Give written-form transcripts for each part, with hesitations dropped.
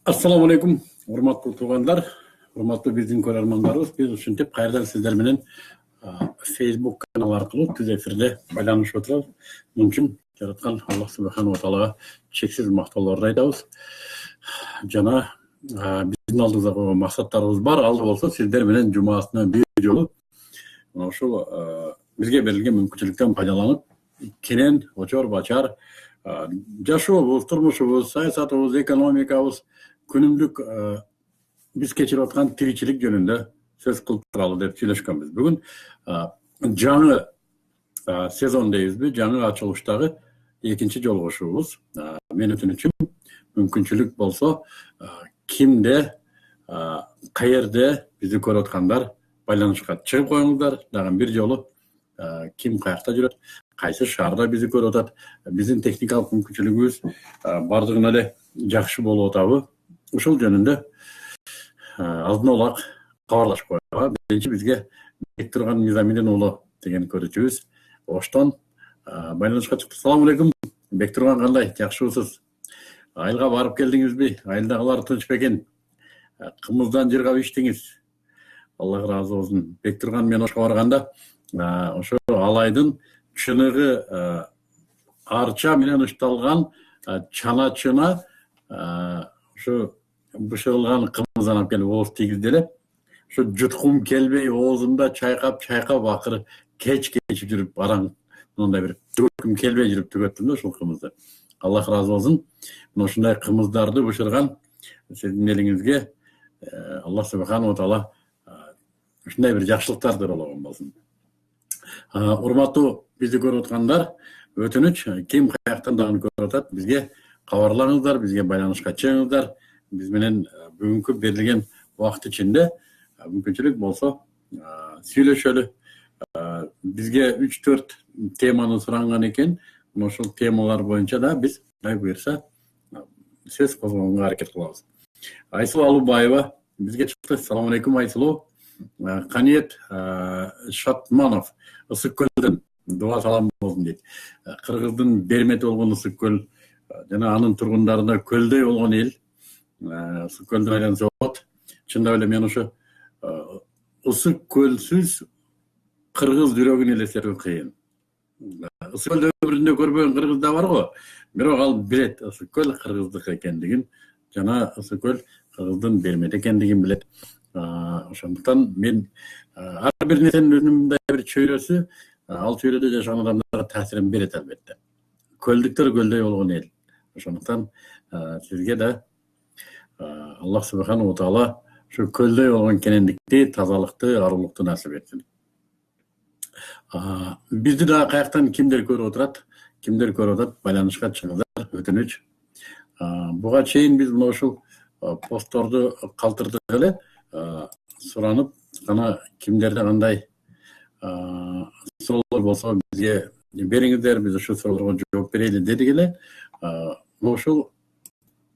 Assalamu alaikum, урматтуу туугандар, урматтуу биздин көрөрмандарыбыз. Биз ушинтип кайрадан сиздер менен Facebook канал аркылуу түз эфирде байланышып отурабыз. Мун үчүн жараткан Аллах субханаху ва таалага чексиз мактоолорду айтабыз. Жана биздин алдыбызда койгон максаттарыбыз бар. Алды болсо сиздер менен жумасына бир жолу ошол бизге берилген мүмкүнчүлүктөн пайдаланып, кенен очор бачар жашообуз, турмушубуз, саясатыбыз, экономикабыз, күнүмдүк биз кечирип аткан тиричилик жөнүндө сөз кылып туралы деп сүйлөшкөнбүз. Бүгүн жаңы сезон дейбизби, жаңы ачылыштагы экинчи жолугушуубуз. Мен өтүнүчүм, мүмкүнчүлүк болсо кимде, каерде бизди көрүп аткандар байланышка чыгып коюңуздар. Дагы бир жолу ким каякта жүрөт, кайсы шаарда бизди көрүп атат, биздин техникалык мүмкүнчүлүгүбүз бардыгына эле жакшы болуп атабы? Ушул жөнүндө алдын ала кабарлашып коелу. Биринчи бизге Бектурган Мизамидин уулу деген көрүүчүбүз Оштон байланышка чыкты. Салам алейкум. Бектурган кандай? Жакшыбысыз? Айылга барып келдиңизби? Айылдагылар тынч бекен? Кымыздан жыргап иштиңиз? Аллах ыраазы болсун. Бектурган мен Ошко барганда ошо алайдын чыныгы арча менен ышталган чаначына ошо бышырылган кымыздан алып келип ооз тийгизди эле. Ошо жуткум келбей оозумда чайкап акыры кечип жүрүп араң мындай бир түгөткүм келбей жүрүп түгөттүм да ушул кымызды. Аллах ыраазы болсун. Мына ушундай кымыздарды бышырган сиздин элиңизге Аллах субханаху ва таала ушундай бир жакшылыктарды ырологон болсун. Урматтуу бизди көрүп аткандар, өтүнүч, ким каяктан дагы көрүп атат, бизге кабарлаңыздар, бизге байланышка чыгыңыздар. Биз менен бүгүнкү берилген убакыт ичинде мүмкүнчүлүк болсо сүйлөшөлү. Бизге 3-4 теманы суранган экен. Ошол темалар боюнча да биз Кудай буйрса сөз козгогонго аракет кылабыз. Айсылуу Алубаева бизге чыкты. Салам алейкум Айсылуу. Каниет Шатманов Ысык көлдөн дуа салам болсун дейт. Кыргыздын бермети болгон Ысык көл жана анын тургундарына көлдөй болгон эл Ысык көлдөн айланса болот. Чындап эле мен ошо Ысык көлсүз кыргыз жүрөгүн элестетүү кыйын. Ысык көлдү өмүрүндө көрбөгөн кыргыз да бар го, бирок ал билет Ысык көл кыргыздык экендигин жана Ысык көл кыргыздын бермети экендигин билет. Ошондуктан мен ар бир нерсенин өзүнүн мындай бир чөйрөсү, ал чөйрөдө жашаган адамдарга таасирин берет албетте. Көлдүктөр көлдөй болгон эл. Ошондуктан сизге да Аллах субханаху ва таала ушу көлдөй болгон кенендикти, тазалыкты, арулукту насип этсин. Бизди дагы каяктан кимдер көрүп атат, байланышка чыгыңыздар, өтүнүч. Буга чейин биз мына ушул постторду калтырдык эле, суранып, жана кимдерде кандай суроолор болсо бизге бериңиздер, биз ушул суроолорго жооп берели дедик эле. Ошол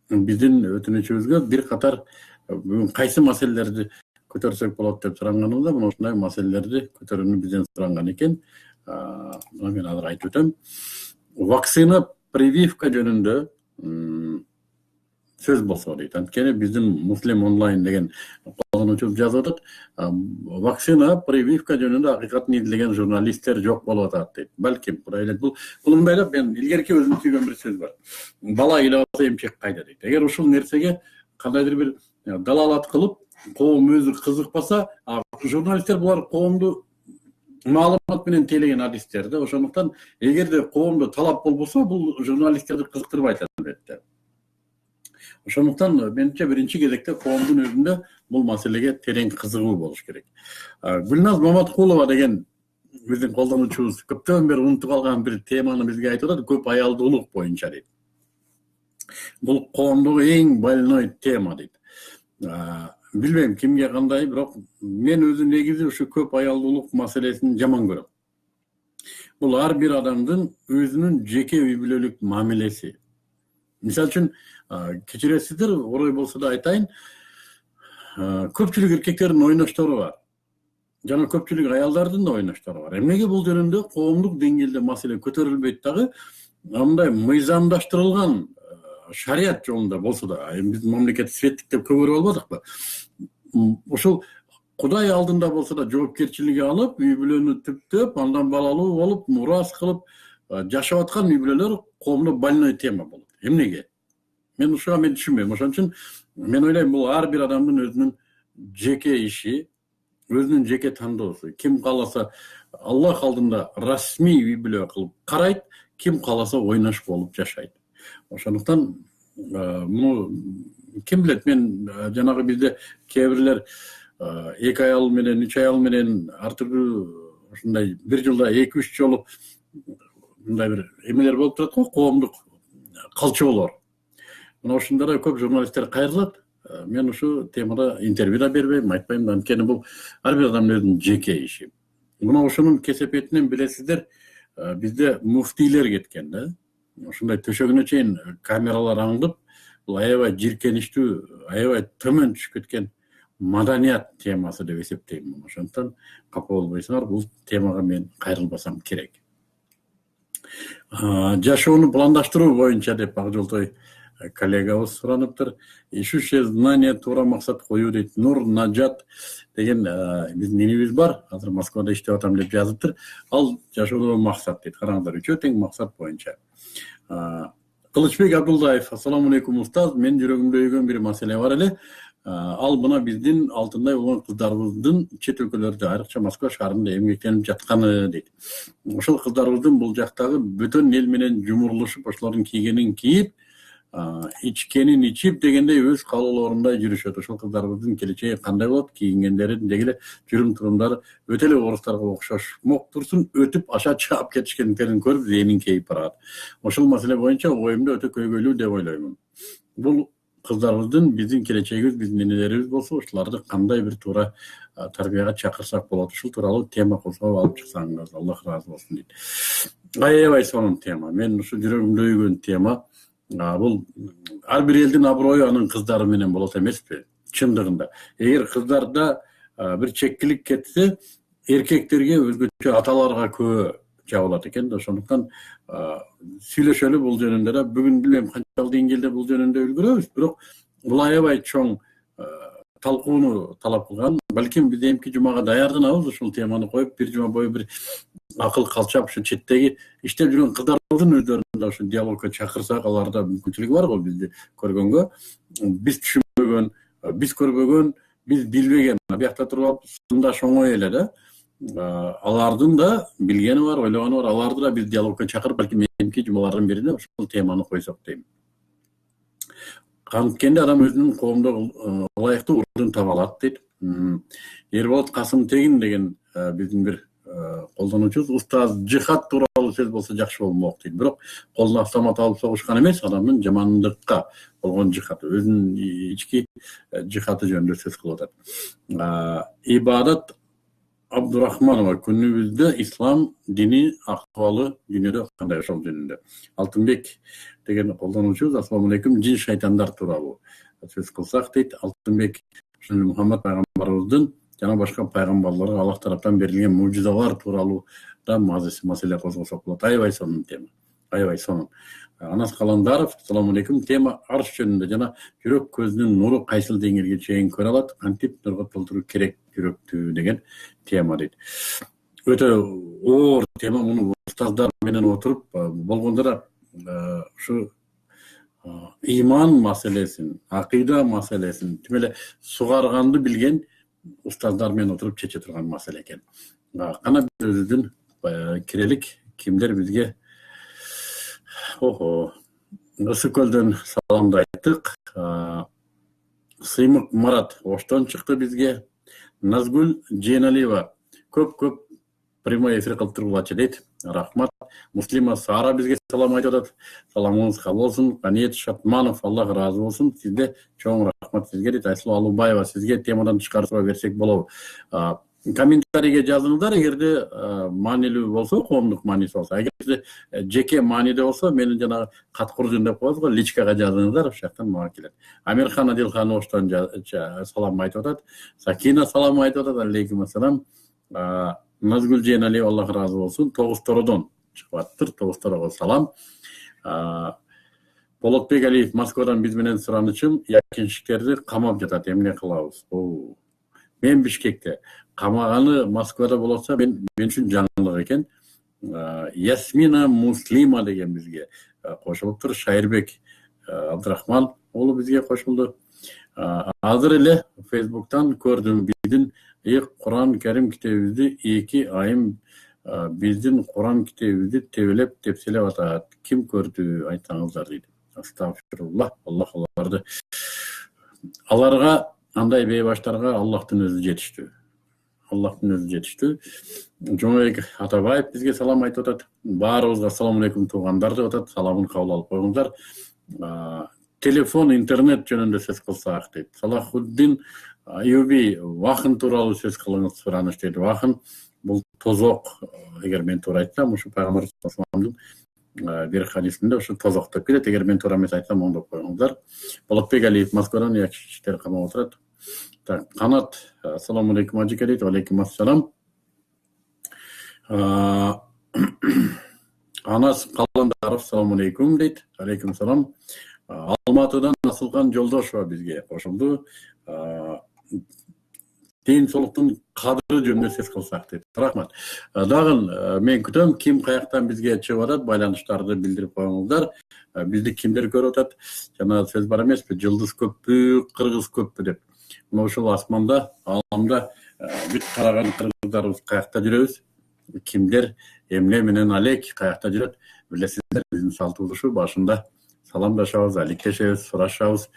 биздин өтүнүчүбүзгө бир катар бүгүн кайсы маселелерди көтөрсөк болот деп суранганыбызда, мына ушундай маселелерди көтөрүүнү бизден суранган экен. Мына мен азыр айтып өтөм. Вакцина прививка жөнүндө сөз болсо дейт. Анткени биздин Муслим онлайн деген колдонуучубуз жазып атат. Вакцина прививка жөнүндө акыйкатын изилеген журналисттер жок болуп атат дейт. Балким Кудай элек бул мындай эле, мен илгерки өзүм түйгөн бир сөз бар. Бала ыйлабаса эмчек кайда дейт. Эгер ушул нерсеге кандайдыр бир далалат кылып, коом өзү кызыкпаса, журналисттер булар коомду маалымат менен тейлеген адистер да. Ошондуктан эгерде коомдо талап болбосо, бул журналисттерди кызыктырбайт албетте. Ошондуктан менимче биринчи кезекте коомдун өзүндө бул маселеге терең кызыгуу болуш керек. Гүлназ Маматкулова деген биздин колдонуучубуз көптөн бери унутуп калган бир теманы бизге айтып атат, көп аялдуулук боюнча дейт. Бул коомдогу эң больной тема дейт. Билбейм кимге кандай, бирок мен өзү негизи ушу көп аялдуулук маселесин жаман көрөм. Бул ар бир адамдын өзүнүн жеке үй бүлөлүк мамилеси. Мисалы үчүн, кечиресиздер, орой болсо да айтайын, көпчүлүк эркектердин ойноштору бар. Жана көпчүлүк аялдардын да ойноштору бар. Эмнеге бул жөнүндө коомдук деңгээлде маселе көтөрүлбөйт дагы? Мындай мыйзамдаштырылган шарият жолунда болсо да, эми биздин мамлекет светтик деп көп көрүп албадыкпы. Ошол Кудай алдында болсо да жоопкерчилиги алып, үй бүлөнү түптөп, андан балалуу болуп, мурас кылып жашап аткан үй бүлөлөр коомдо больной тема болот. Эмнеге? Мен ушуга түшүнбөйм. Ошон үчүн мен ойлойм, бул ар бир адамдын өзүнүн жеке иши, өзүнүн жеке тандоосу. Ким кааласа Аллах алдында расмий үй бүлө кылып карайт, ким кааласа ойнош болуп жашайт. Ошондуктан муну ким билет, мен жанагы бизде кээ бирлер 2 аял менен 3 аял менен ар түрдүү ушундай бир жылда 2-3 жолу мындай бир эмелер болуп турат го, коомдук калчоолор. Мына ушундайда көп журналисттер кайрылат. Мен ушу темада интервью да бербейм, айтпайм да, анткени бул ар бир адамдын өзүнүн жеке иши. Мына ошонун кесепетинен билесиздер, бизде муфтийлер кеткен да. Ушундай төшөгүнө чейин камералар аңдып, бул аябай жиркеничтүү, аябай төмөн түшүп кеткен маданият темасы деп эсептейм. Ошондуктан капа болбойсуңар, бул темага мен кайрылбасам керек. Жашоону пландаштыруу боюнча деп Акжолтой коллегабыз сураныптыр. Ишуше знание туура максат коюу дейт. Нур Нажат деген биздин инибиз бар. Азыр Москвада иштеп атам деп жазыптыр. Ал жашоодо максат дейт. Караңыздар, үчөө тең максат боюнча. Кылычбек Абдулдаев, ассаламу алейкум устаз. Мен жүрөгүмдө өйгөн бир маселе бар эле. Ал мына биздин алтындай болгон кыздарыбыздын чет өлкөлөрдө, айрыкча Москва шаарында эмгектенип жатканы дейт. Ошол кыздарыбыздын бул жактагы бөтөн эл менен жумурулушуп, ошолордун кийгенин кийип, ичкенин ичип дегендей өз каалоолорундай жүрүшөт. Ошол кыздарыбыздын келечеги кандай болот? Кийингендерин деги жүрүм турумдары өтө эле орустарга окшош. Мок турсун өтүп аша чаап кетишкендерин көрүп зээнин кейип барат. Ошол маселе боюнча оюмду өтө көйгөйлүү деп ойлоймун. Бул кыздарыбыздын биздин келечегибиз, биздин энелерибиз болсо, ушуларды кандай бир туура тарбияга чакырсак болот? Ушул тууралуу тема козгоп алып чыксаңыз, Аллах ыраазы болсун дейт. Аябай сонун тема. Мен ушу жүрөгүмдө өйгөн тема. Бул ар бир элдин аброю анын кыздары менен болот эмеспи? Чындыгында. Эгер кыздарда бир чеккилик кетсе, эркектерге өзгөчө аталарга көп жабылат экен да. Ошондуктан сүйлөшөлү бул жөнүндө да. Бүгүн билбейм канчалык деңгээлде бул жөнүндө үлгүрөбүз, бирок бул аябай чоң талкууну талап кылган. Балким биз эмки жумага даярданабыз, ушул теманы коюп, бир жума бою бир акыл калчап ушу четтеги иштеп жүргөн кыздарыбыздын өздөрүн да ушу диалогко чакырсак, аларда мүмкүнчүлүгү бар го бизди көргөнгө. Биз түшүнбөгөн, биз көрбөгөн, биз билбеген, биякта туруп алып сындаш оңой эле да. Алардын да билгени бар, ойлогону бар. Аларды да биз диалогко чакырып, балким эмки жумалардын биринде ушул теманы койсок дейм. Анткенде адам өзүнүн коомдо ылайыктуу ордун таба алат дейт. Эрболот Касым Тегин деген биздин бир колдонуучубуз, устаз жихад тууралуу сөз болсо жакшы болмок дейт. Бирок колуна автомат алып согушкан эмес, адамдын жамандыкка болгон жихаты, өзүнүн ички жихаты жөнүндө сөз кылып атат. Ибадат Абдурахманова, күнүбүздө ислам дини акыбалы дүйнөдө кандай? Ошол жөнүндө. Алтынбек деген колдонуучубуз, ассаламу алейкум, жин шайтандар тууралуу сөз кылсак дейт. Алтынбек, ошондой Мухаммад пайгамбарыбыздын жана башка пайгамбарларга Аллах тараптан берилген мужизалар тууралуу да маселе козгосок болот. Аябай сонун тема. Аябай сонун. Анас Каландаров, ассаламу алейкум, тема арш жөнүндө жана жүрөк көзүнүн нуру кайсыл деңгээлге чейин көрө алат, кантип нурга толтуруу керек жүрөктү деген тема дейт. Өтө оор тема. Муну устаздар менен отуруп болгондо да ушу иман маселесин, акыйда маселесин тим эле сугарганды билген устаздар менен отуруп чече турган маселе экен. Кана өзүбүздүн кирелик кимдер бизге Ысык көлдөн саламды айттык. Сыймык Марат Оштон чыкты бизге. Назгүл Жейналиева көп прямой эфир кылып тургулачы дейт. Рахмат. Муслима Сара бизге салам айтып атат. Саламыңыз кабыл болсун. Каниет Шатманов, Аллах ыраазы болсун. Сизге чоң рахмат сизге дейт. Айсулу Алубаева, сизге темадан тышкары суроо берсек болобу? Комментарийге жазыңыздар, эгерде маанилүү болсо, коомдук мааниси болсо. Эгерде жеке мааниде болсо, менин жана каткурдун деп коебуз го, личкага жазыңыздар, ошол жактан мага келет. Амирхан Адилхан Оштон салам айтып атат. Сакина салам айтып атат. Алейкум ассалам. Назгүл Жейналиева, Аллах ыраазы болсун. Тогуз Тородон чыгып аттыр. Тогуз Торого салам. Болотбек Алиев Москвадан биз менен суранычым, якиншиктерди камап жатат, эмне кылабыз? Мен Бишкекте. Камаганы Москвада болса мен үчүн жаңылык экен. Ясмина Муслима деген бизге кошулуптур. Шайырбек Абдрахман улу бизге кошулду. Азыр эле Фейсбуктан көрдүм биздин Куран Карим китебибизди 2 айым биздин Куран китебибизди тебелеп тепселеп атат. Ким көрдү, айтсаңыздар дейт. Астагфируллах, Аллах аларга андай бейбаштарга Аллахтын өзү жетиштүү. Жомабек Атабаев бизге салам айтып атат. Баарыбызга ассаламу алейкум туугандар деп атат. Саламын кабыл алып койгуңуздар. Телефон, интернет жөнүндө сөз кылсак дейт. Салахуддин Аюби вахын тууралуу сөз кылыңыз сураныч дейт. Вахын бул тозок, эгер мен туура айтсам, ушу пайгамбар саллаллаху бир хадисинде ушу тозок деп келет. Эгер мен туура эмес айтсам, оңдоп коюңуздар. Болотбек Алиев Москвадан якиштер камап отурат. Канат, ассаламу алейкум ажыка дейт. Алейкум ассалам. Анас Каландаров, ассаламу алейкум дейт. Алейкум салам. Алматыдан Асылхан Жолдошова бизге кошулду. Дин соолуктун кадыры жөнүндө сөз кылсак дейт. Рахмат. Дагы мен күтөм, ким каяктан бизге чыгып атат, байланыштарды билдирип коюңуздар. Бизди кимдер көрүп атат? Жана сөз бар эмеспи? Жылдыз көппү, кыргыз көппү деп. Мына ушул асманда, ааламда бүт караган кыргыздарыбыз каякта жүрөбүз? Кимдер, эмне менен алек каякта жүрөт? Билесиздер, биздин салтыбыз ушу. Башында саламдашабыз, алектешебиз, сурашабыз.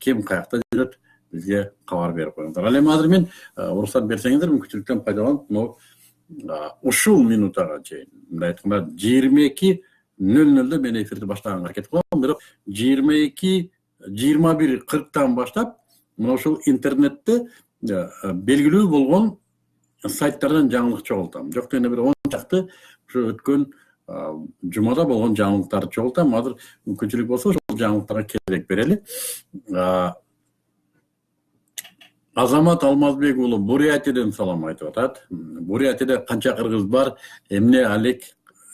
Ким каякта жүрөт? Бизге кабар берип коюңуздар. Ал эми азыр мен уруксат берсеңиздер, мүмкүнчүлүктөн пайдаланып, ушул минутага чейин, мындай айтканда 22:00 мен эфирди баштаганга аракет кылам, бирок 21:40 баштап мына ушул интернетте белгилүү болгон сайттардан жаңылык чогултам. Жок дегенде бир 10 чакты ушу өткөн жумада болгон жаңылыктарды чогултам. Азыр мүмкүнчүлүк болсо ошол жаңылыктарга керек берели. Азамат Алмазбек уулу Бурятиядан салам айтып атат. Бурятияда канча кыргыз бар? Эмне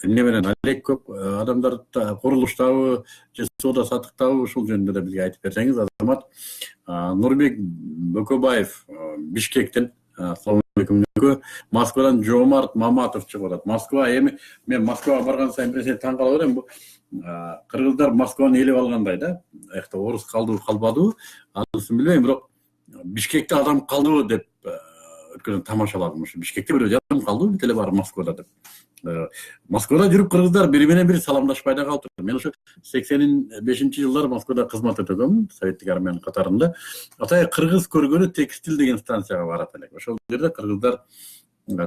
менен алек көп адамдар курулуштабы, же соода саттыктабы, ушул жөнүндө да бизге айтып берсеңиз. Азамат Нурбек Бөкөбаев Бишкектен салам алейкум. Москвадан Жомарт Маматов чыгып атат. Москва, эми мен Москвага барган сайын бир таң калып берем. Бу кыргыздар Москваны ээлеп алгандай да. Аякта орус калдыбы, калбадыбы, анысын билбейм, бирок Бишкекте адам калдыбы деп өткөн тамашаладым. Ушу Бишкекте бир адам калдыбы, бит эле бар Москвада деп. Москвада жүрүп кыргыздар бири менен бири саламдашпай да калыптыр. Мен ушу 85-жылдары Москвада кызмат өтөгөмүн, советтик армиянын катарында. Атайы кыргыз көргөнү текстил деген станцияга барат элек. Ошол жерде кыргыздар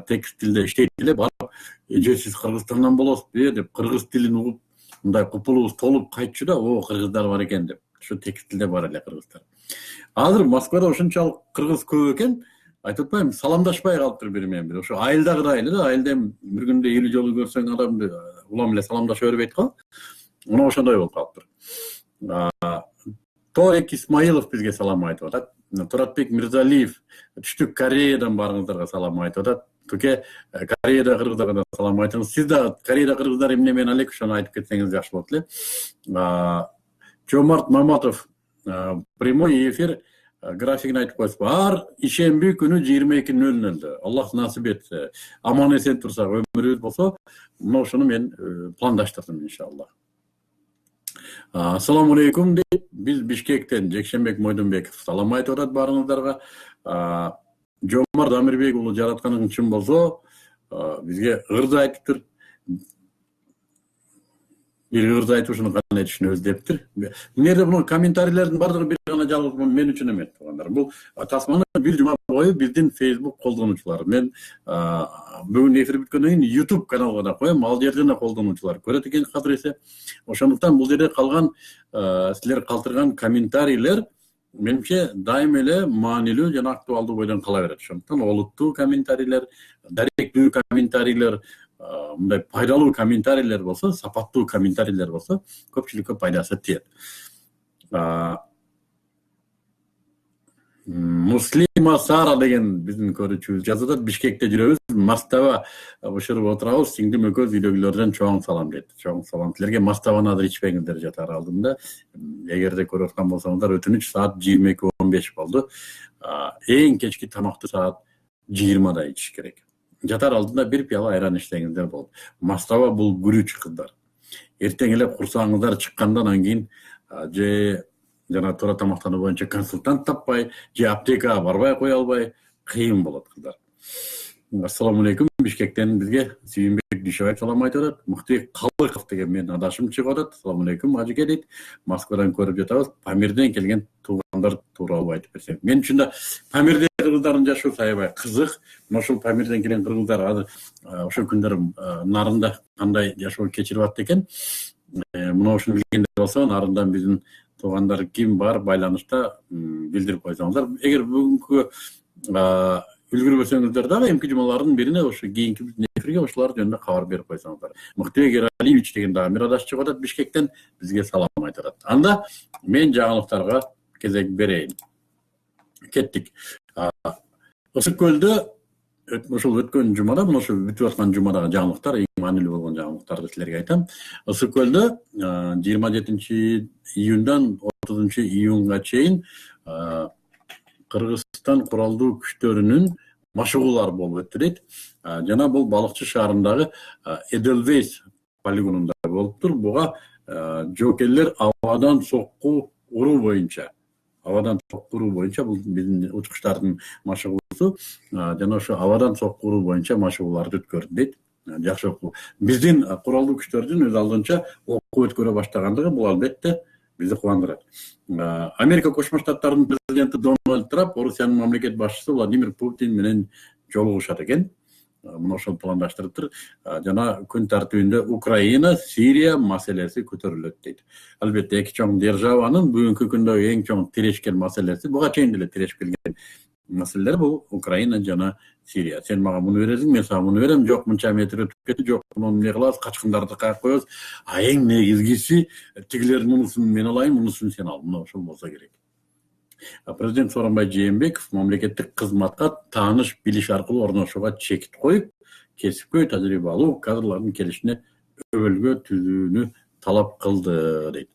текстилде иштейт эле, барып, "Же сиз Кыргызстандан болосузбу?" деп кыргыз тилин угуп, мындай купулубуз толуп кайтчу да, кыргыздар бар экен деп. Ошо текстилде бар эле кыргыздар. Азыр Москвада ошончолук кыргыз көп экен, айтып атпайм, саламдашпай калыптыр бири менен бири. Ошо айылдагыдай эле да, айылда бир күндө 50 жолу көрсөң адамды улам эле саламдаша бербейт го. Мына ошондой болуп калыптыр. Торик Исмаилов бизге салам айтып атат. Туратбек Мирзалиев Түштүк Кореядан барыңыздарга салам айтып атат. Туке Кореяда кыргыздарга салам айтыңыз. Сиз да Кореяда кыргыздар эмне менен алек, ошону айтып кетсеңиз жакшы болот эле. Жомарт Маматов прямой эфир графигин айтып коесузбу. Ар ишемби күнү 22:00. Аллах насип этсе, аман эсен турсак, өмүрүбүз болсо, мына ошону мен пландаштырдым иншалла. Ассаламу алейкум дейт. Биз Бишкектен Жекшенбек Мойдунбеков салам айтып атат баарыңыздарга. Жомарт Амирбек уулу жаратканың чын болсо, бизге ырды айтыптыр. Бир ырды айтып ушуну кандай түшүнөбүз дептир. Мына буну комментарийлердин бардыгы бир гана жалгыз мен үчүн эмес туугандар. Бул тасманы бир жума бою биздин Facebook колдонуучулары. Мен бүгүн эфир бүткөндөн кийин YouTube каналга да коем, ал жерден да колдонуучулар көрөт экен кадыр эсе. Ошондуктан бул жерде калган силер калтырган комментарийлер менимче дайым эле маанилүү жана актуалдуу бойдон кала берет. Ошондуктан олуттуу комментарийлер, даректүү комментарийлер, мындай пайдалуу комментарийлер болсо, сапаттуу комментарийлер болсо, көпчүлүккө пайдасы тиет. Муслима Сара деген биздин көрүүчүбүз жазып атат. Бишкекте жүрөбүз. Мастаба бышырып отурабыз. Сиңдим экөөбүз үйлөгүлөрдөн чоң салам дейт. Чоң салам. Силерге мастабаны азыр ичпеңиздер жатар алдында. Эгерде көрүп аткан болсоңуздар, өтүнүч саат 22:15 болду. Эң кечки тамакты саат 20да ичиш керек. Жатар алдында бир пияла айран ичсеңиздер болот. Мастаба бул күрүч кыздар. Эртең эле курсагыңыздар чыккандан кийин же жана туура тамактануу боюнча консультант таппай, же аптекага барбай кое албай кыйын болот кыздар. Ассаламу алейкум. Бишкектен бизге Сүйүнбек Дүйшөбаев салам айтып атат. Мукти Калыков деген менин адашым чыгып атат. Ассаламу алейкум ажыке дейт. Москвадан көрүп жатабыз. Памирден келген туугандар тууралуу айтып берсең. Мен үчүн да Памирде кыргыздардын жашоо аябай кызык. Ошол Памирден келген кыргыздар азыр ошол күндөр нарында кандай жашоо кечирип атты экен. Мына ушуну билгендер болсо, нарындан биздин туугандар ким бар байланышта билдирип койсоңуздар. Эгер бүгүнкү үлгүрбөсөңүздөр дагы эмки жумалардын бирине ошо кийинки эфирге ошолор жөнүндө кабар берип койсоңуздар. Мыктыбек Эралиевич деген дагы бир адаш чыгып атат Бишкектен, бизге салам айтып атат. Анда мен жаңылыктарга кезек берейин. Кеттик. Ысык көлдө ошол өткөн жумада, мына ошо бүтүп аткан жумадагы жаңылыктар, эң маанилүү болгон жаңылыктарды силерге айтам. Ысык көлдө 27-июндан 30-июнга чейин Кыргызстан куралдуу күчтөрүнүн машыгуулары болуп өттү дейт. Жана бул балыкчы шаарындагы Эдельвейс полигонунда болуптур. Буга жоокерлер абадан сокку уруу боюнча бул биздин учкучтардын машыгуусу. Жана ошо абадан сокку уруу боюнча машыгууларды өткөрдү дейт. Жакшы окуу. Биздин куралдуу күчтөрдүн өз алдынча окуу өткөрө баштагандыгы бул албетте бизди кубандырат. Америка Кошмо Штаттарынын президенти Дональд Трамп Орусиянын мамлекет башчысы Владимир Путин менен жолугушат экен. Мына ошол пландаштырыптыр. Жана күн тартибинде Украина, Сирия маселеси көтөрүлөт дейт. Албетте эки чоң державанын бүгүнкү күндө эң чоң тирешкен маселеси, буга чейин деле тирешип келген маселелер бул Украина жана Сирия. Сен мага муну бересиң, мен сага муну берем. Жок, мынча метр өтүп кетти, жок, муну эмне кылабыз, качкындарды каяк коебуз. Эң негизгиси тигилер мунусун мен алайын, мунусун сен ал. Мына ошол болсо керек. Президент Сооронбай Жээнбеков мамлекеттик кызматка тааныш билиш аркылуу орношууга чекит коюп, кесипкөй тажрыйба алуу кадрлардын келишине өбөлгө түзүүнү талап кылды дейт.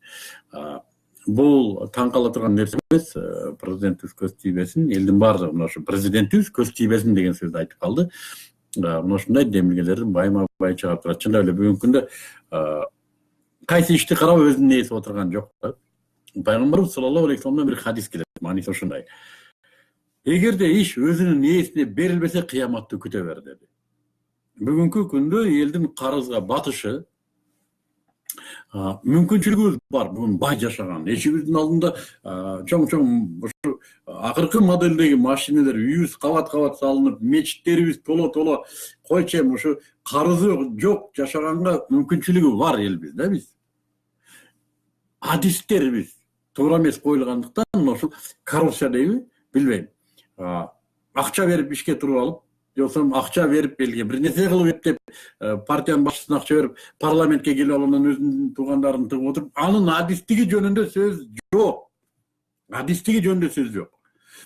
Бул таң кала турган нерсе эмес. Президентибиз көз тийбесин, элдин баары мына ошо президентибиз көз тийбесин деген сөздү айтып калды. Мына ушундай демилгелердин байма-бай чыгып турат. Чындап эле бүгүнкү күндө кайсы ишти карап өзүнүн ээси отурган жок да. Пайгамбарыбыз саллаллаху алейхи вассаламдан бир хадис келет. Мааниси ушундай. Эгерде иш өзүнүн ээсине берилбесе, кыяматты күтө бер деди. Бүгүнкү күндө элдин карызга батышы мүмкүнчүлүгүбүз бар. Бүгүн бай жашаган. Эшигибиздин алдында чоң-чоң ушу акыркы моделдеги машиналар үйүбүз кабат-кабат салынып, мечиттерибиз толо-толо, койчем ушу карызы жок жашаганга мүмкүнчүлүгү бар элбиз да биз. Адистерибиз туура эмес коюлгандыктан ошол коррупция дейби, билбейм. Акча берип ишке туруп алып, жоксо акча берип элге бир нерсе кылып эптеп, партиянын башчысына акча берип, парламентке келип анан өзүнүн туугандарын тыгып отуруп, анын адистиги жөнүндө сөз жок. Адистиги жөнүндө сөз жок.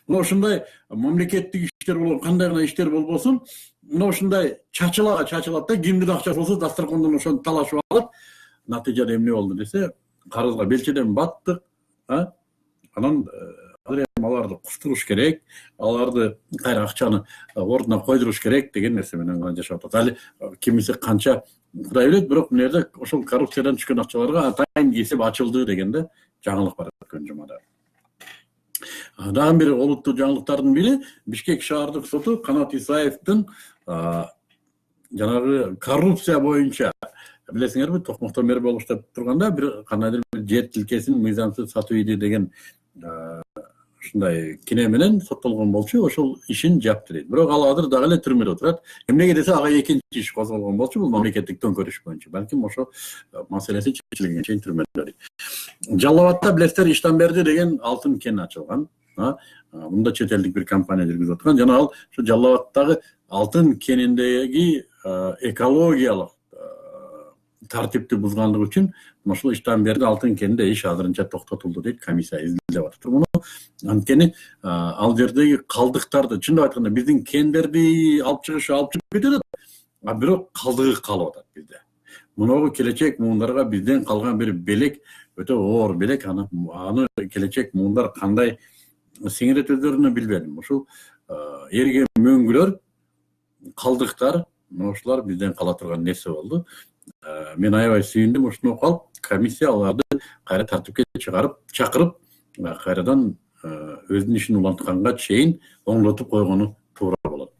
Мына ушундай мамлекеттик иштер болгон, кандай гана иштер болбосун, мына ушундай чачылат да, кимдин акчасы болсо дастракондон ошону талашып алат. Натыйжада эмне болду десе, карызга белчеден баттык. Анан аларды куштуруш керек, аларды кайра акчаны ордуна койдуруш керек деген нерсе менен гана жашап атат. Али кимиси канча Кудай билет, бирок мына жерде ошол коррупциядан түшкөн акчаларга атайын эсеп ачылды дегенде жаңылык бар өткөн жумада. Дагы бир олуттуу жаңылыктардын бири Бишкек шаардык соту Канат Исаевдин жанагы коррупция боюнча, билесиңерби, Токмокто мэр болуп иштеп турганда бир кандайдыр бир жер тилкесин мыйзамсыз сатып ийди деген ушундай кине менен соттолгон болчу, ошол ишин жапты дейт. Бирок ал азыр дагы эле түрмөдө отурат. Эмнеге десе ага экинчи иш козголгон болчу, бул мамлекеттик төңкөрүш боюнча. Балким ошо маселеси чечилгенге чейин түрмөдө дейт. Жалал Абадта билесиздер Иштанберди деген алтын кен ачылган. Мында чет элдик бир компания жүргүзүп аткан. Жана ал ушу Жалал Абадтагы алтын кениндеги экологиялык тартипти бузгандыгы үчүн ошол Иштанберди алтын кенинде иш азырынча токтотулду дейт, комиссия изилдеп атат. Муну Анткени ал жердеги калдыктарды чындап айтканда биздин кендерди алып чыгып кетет, а бирок калдыгы калып атат бизде. Муногу келечек муундарга бизден калган бир белек, өтө оор белек. Аны келечек муундар кандай сиңирет өздөрүнө билбедим. Ушул эрге мөңгүлөр, калдыктар, ушулар бизден кала турган нерсе болду. Мен аябай сүйүндүм ушуну окуп алып. Комиссия аларды кайра тартипке чакырып, кайрадан өзүнүн ишин улантканга чейин оңдотуп койгону туура болот.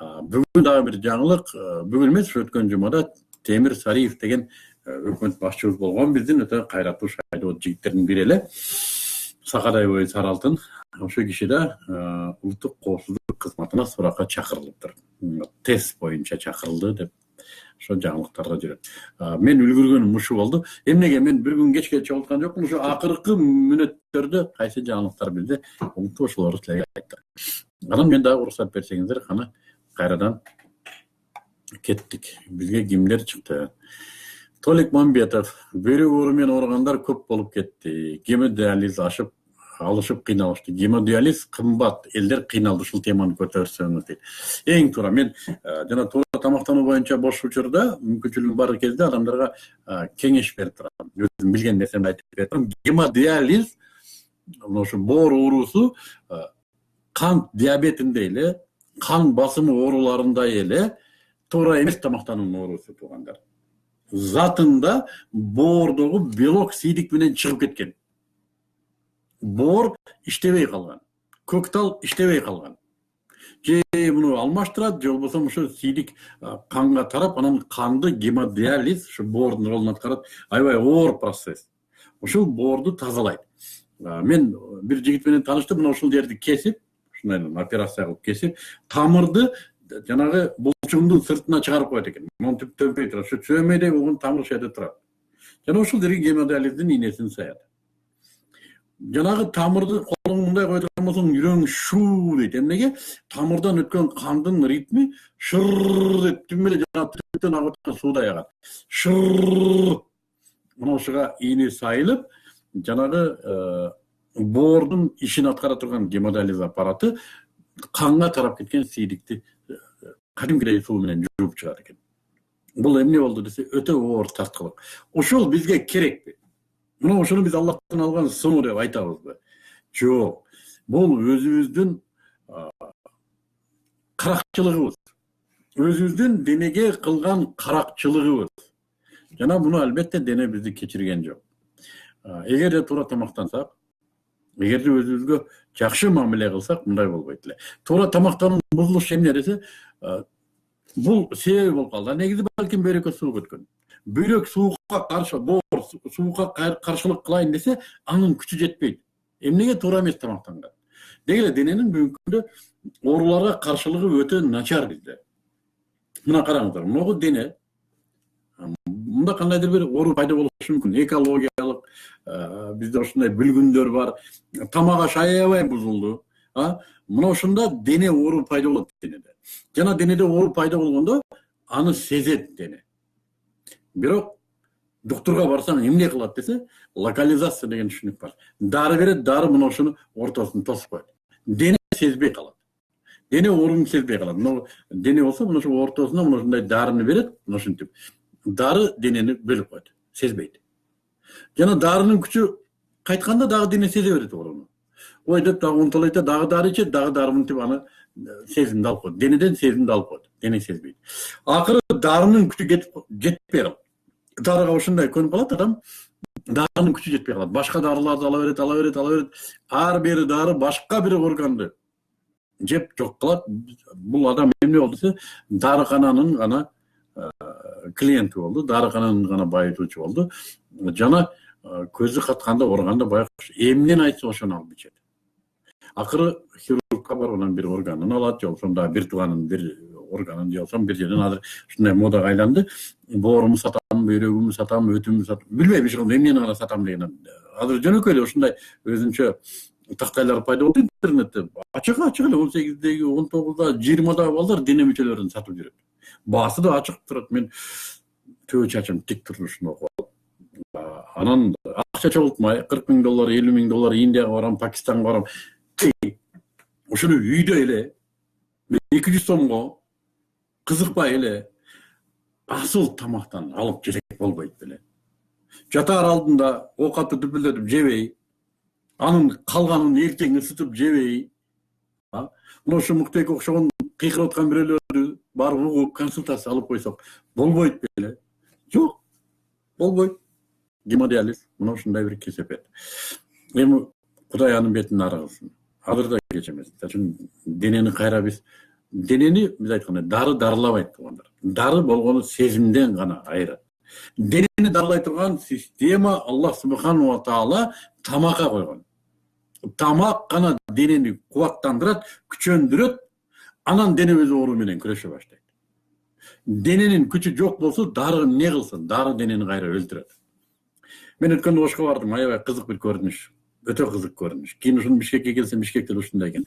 Бүгүн дагы бир жаңылык, бүгүн эмес, өткөн жумада Темир Сариев деген өкмөт башчыбыз болгон, биздин өтө кайраттуу шайдоо жигиттердин бири эле. Сакадай бою Сары Алтын. Ошол киши да улуттук коопсуздук кызматына суракка чакырылыптыр. Тест боюнча чакырылды деп ошо жаңылыктарда жүрөт. Мен үлгүргөнүм ушу болду. Эмнеге мен бир күн кечке чогулткан жокмун, ошо акыркы мүнөттөрдө кайсы жаңылыктар билди, улуттук ошолорду силерге айттым. Анан мен дагы уруксат берсеңиздер, кана кайрадан кеттик. Бизге кимдер чыкты? Толик Мамбетов, бөйрөк оору менен ооругандар көп болуп кетти. Гемодиализ алышып кыйналышты. Гемодиализ кымбат, элдер кыйналды, ушул теманы көтөрсөңүз дейт. Эң туура, мен жана туура тамактануу боюнча бош учурда, мүмкүнчүлүгүм бар кезде адамдарга кеңеш берип турам. Өзүм билген нерсемди айтып берип турам. Гемодиализ ошо боор оорусу кант диабетинде эле, кан басымы ооруларында эле туура эмес тамактануунун оорусу туугандар. Затында боордогу белок сийдик менен чыгып кеткен. Боор иштебей калган. Көктал иштебей калган. Же муну алмаштырат, же болбосо ошо сийдик канга тарап, анан канды гемодиализ ошо боордун ролун аткарат. Аябай оор процесс. Ушул боорду тазалайт. Мен бир жигит менен тааныштым, мына ушул жерди кесип, ушундай операция кылып кесип, тамырды жанагы булчуңдун сыртына чыгарып коет экен. Монтип төмпөй турат. Ошо чөмөйдөй болгон тамыр ошол жерде турат. Жана ушул жерге гемодиализдин инесин саят. Жанагы тамырды колуң мындай кое турган болсоң, жүрөгүң шуу дейт. Эмнеге? Тамырдан өткөн кандын ритми шыр деп түм эле жанагы агып аткан суудай агат. Шыр. Мына ушуга ине сайылып, жанагы боордун ишин аткара турган гемодиализ аппараты канга тарап кеткен сийдикти кадимкидей суу менен жууп чыгат экен. Бул эмне болду десе, өтө оор тарткылык. Ошол бизге керекпи? Мына ошону биз Аллахтан алган сыноо деп айтабызбы? Жок. Бул өзүбүздүн каракчылыгыбыз. Өзүбүздүн денеге кылган каракчылыгыбыз. Жана муну албетте дене бизди кечирген жок. Эгерде туура тамактансак, эгерде өзүбүзгө жакшы мамиле кылсак, мындай болбойт эле. Туура тамактануу бузулушу эмне десе, бул себеби болуп калды. Негизи балким бөйрөккө суу өткөн. Бөйрөк суукка каршы, боор суукка каршылык кылайын десе, анын күчү жетпейт. Эмнеге? Туура эмес тамактанган. Деги эле дененин бүгүнкү күндө ооруларга каршылыгы өтө начар бизде. Мына караңыздар, могу дене мында кандайдыр бир оору пайда болушу мүмкүн. Экологиялык бизде ушундай бүлгүндөр бар. Тамак аш аябай бузулду. Мына ошондо дене оору пайда болот денеде. Жана денеде оору пайда болгондо аны сезет дене. Бирок доктурга барсаң эмне кылат десе, локализация деген түшүнүк бар. Дары берет, дары мына ошону ортосун тосуп коет. Дене сезбей калат. Дене ооруну сезбей калат. Мына дене болсо мына ошо ортосуна мына ушундай дарыны берет, мына ушинтип. Дары денени бөлүп коет, сезбейт. Жана дарынын күчү кайтканда дагы дене сезе берет ооруну. Ой деп дагы унталайт, дагы дары ичет, дагы дары мынтип аны сезимди алып коет. Денеден сезимди алып коет. Дене сезбейт. Акыры дарынын күчү жетпей калат. Дарыга ушундай көнүп калат адам, дарынын күчү жетпей калат. Башка дарыларды ала берет. Ар бир дары башка бир органды жеп жок кылат. Бул адам эмне болду десе, дарыкананын гана клиенти болду, дарыкананын гана байытуучу болду. Жана көзү катканда, оорганда баягы эмнени айтса ошону алып ичет. Акыры хирургка барып анан бир органын алат, же болбосо дагы бир тууганын бир органын, же болбосо бир жерден азыр ушундай модага айланды. Боорумду сатам, бөйрөгүмдү сатам, өтүмдү сатам. Билбейм ошондо эмнени гана сатам деген. Азыр жөнөкөй эле ушундай өзүнчө тактайлар пайда болду интернетте. Ачык эле 18-деги, 19-да, 20-дагы балдар дене мүчөлөрүн сатып жүрөт. Баасы да ачык турат. Мен төбө чачым тик турушун окуп алып. Анан акча чогултмай $40,000 $50,000 Индияга барам, Пакистанга барам. Ошону үйдө эле 200 сомго кызыкпай эле асыл тамактан алып жесек болбойт беле. Жатаар алдында оокатты дүпүлдетип жебей, анын калганын эртең ысытып жебей, мына ошо Муктуйга окшогон кыйкырып аткан бирөөлөрдү барып угуп консультация алып койсок болбойт беле? Жок, болбойт. Гемодиализ мына ушундай бир кесепет. Эми Кудай анын бетин ары кылсын. Азыр да кеч эмес. Үчүн денени кайра биз айткандай дары дарылабайт туугандар. Дары болгону сезимден гана айырат. Денени дарылай турган система Аллах субхану ва таала тамакка койгон. Тамак гана денени кубаттандырат, күчөндүрөт, анан дене өз оору менен күрөшө баштайт. Дененин күчү жок болсо дары эмне кылсын? Дары денени кайра өлтүрөт. Мен өткөндө Ошко бардым, аябай кызык бир көрүнүш. Өтө кызык көрүнүш. Кийин ушун Бишкекке келсем, Бишкекте ушундай экен.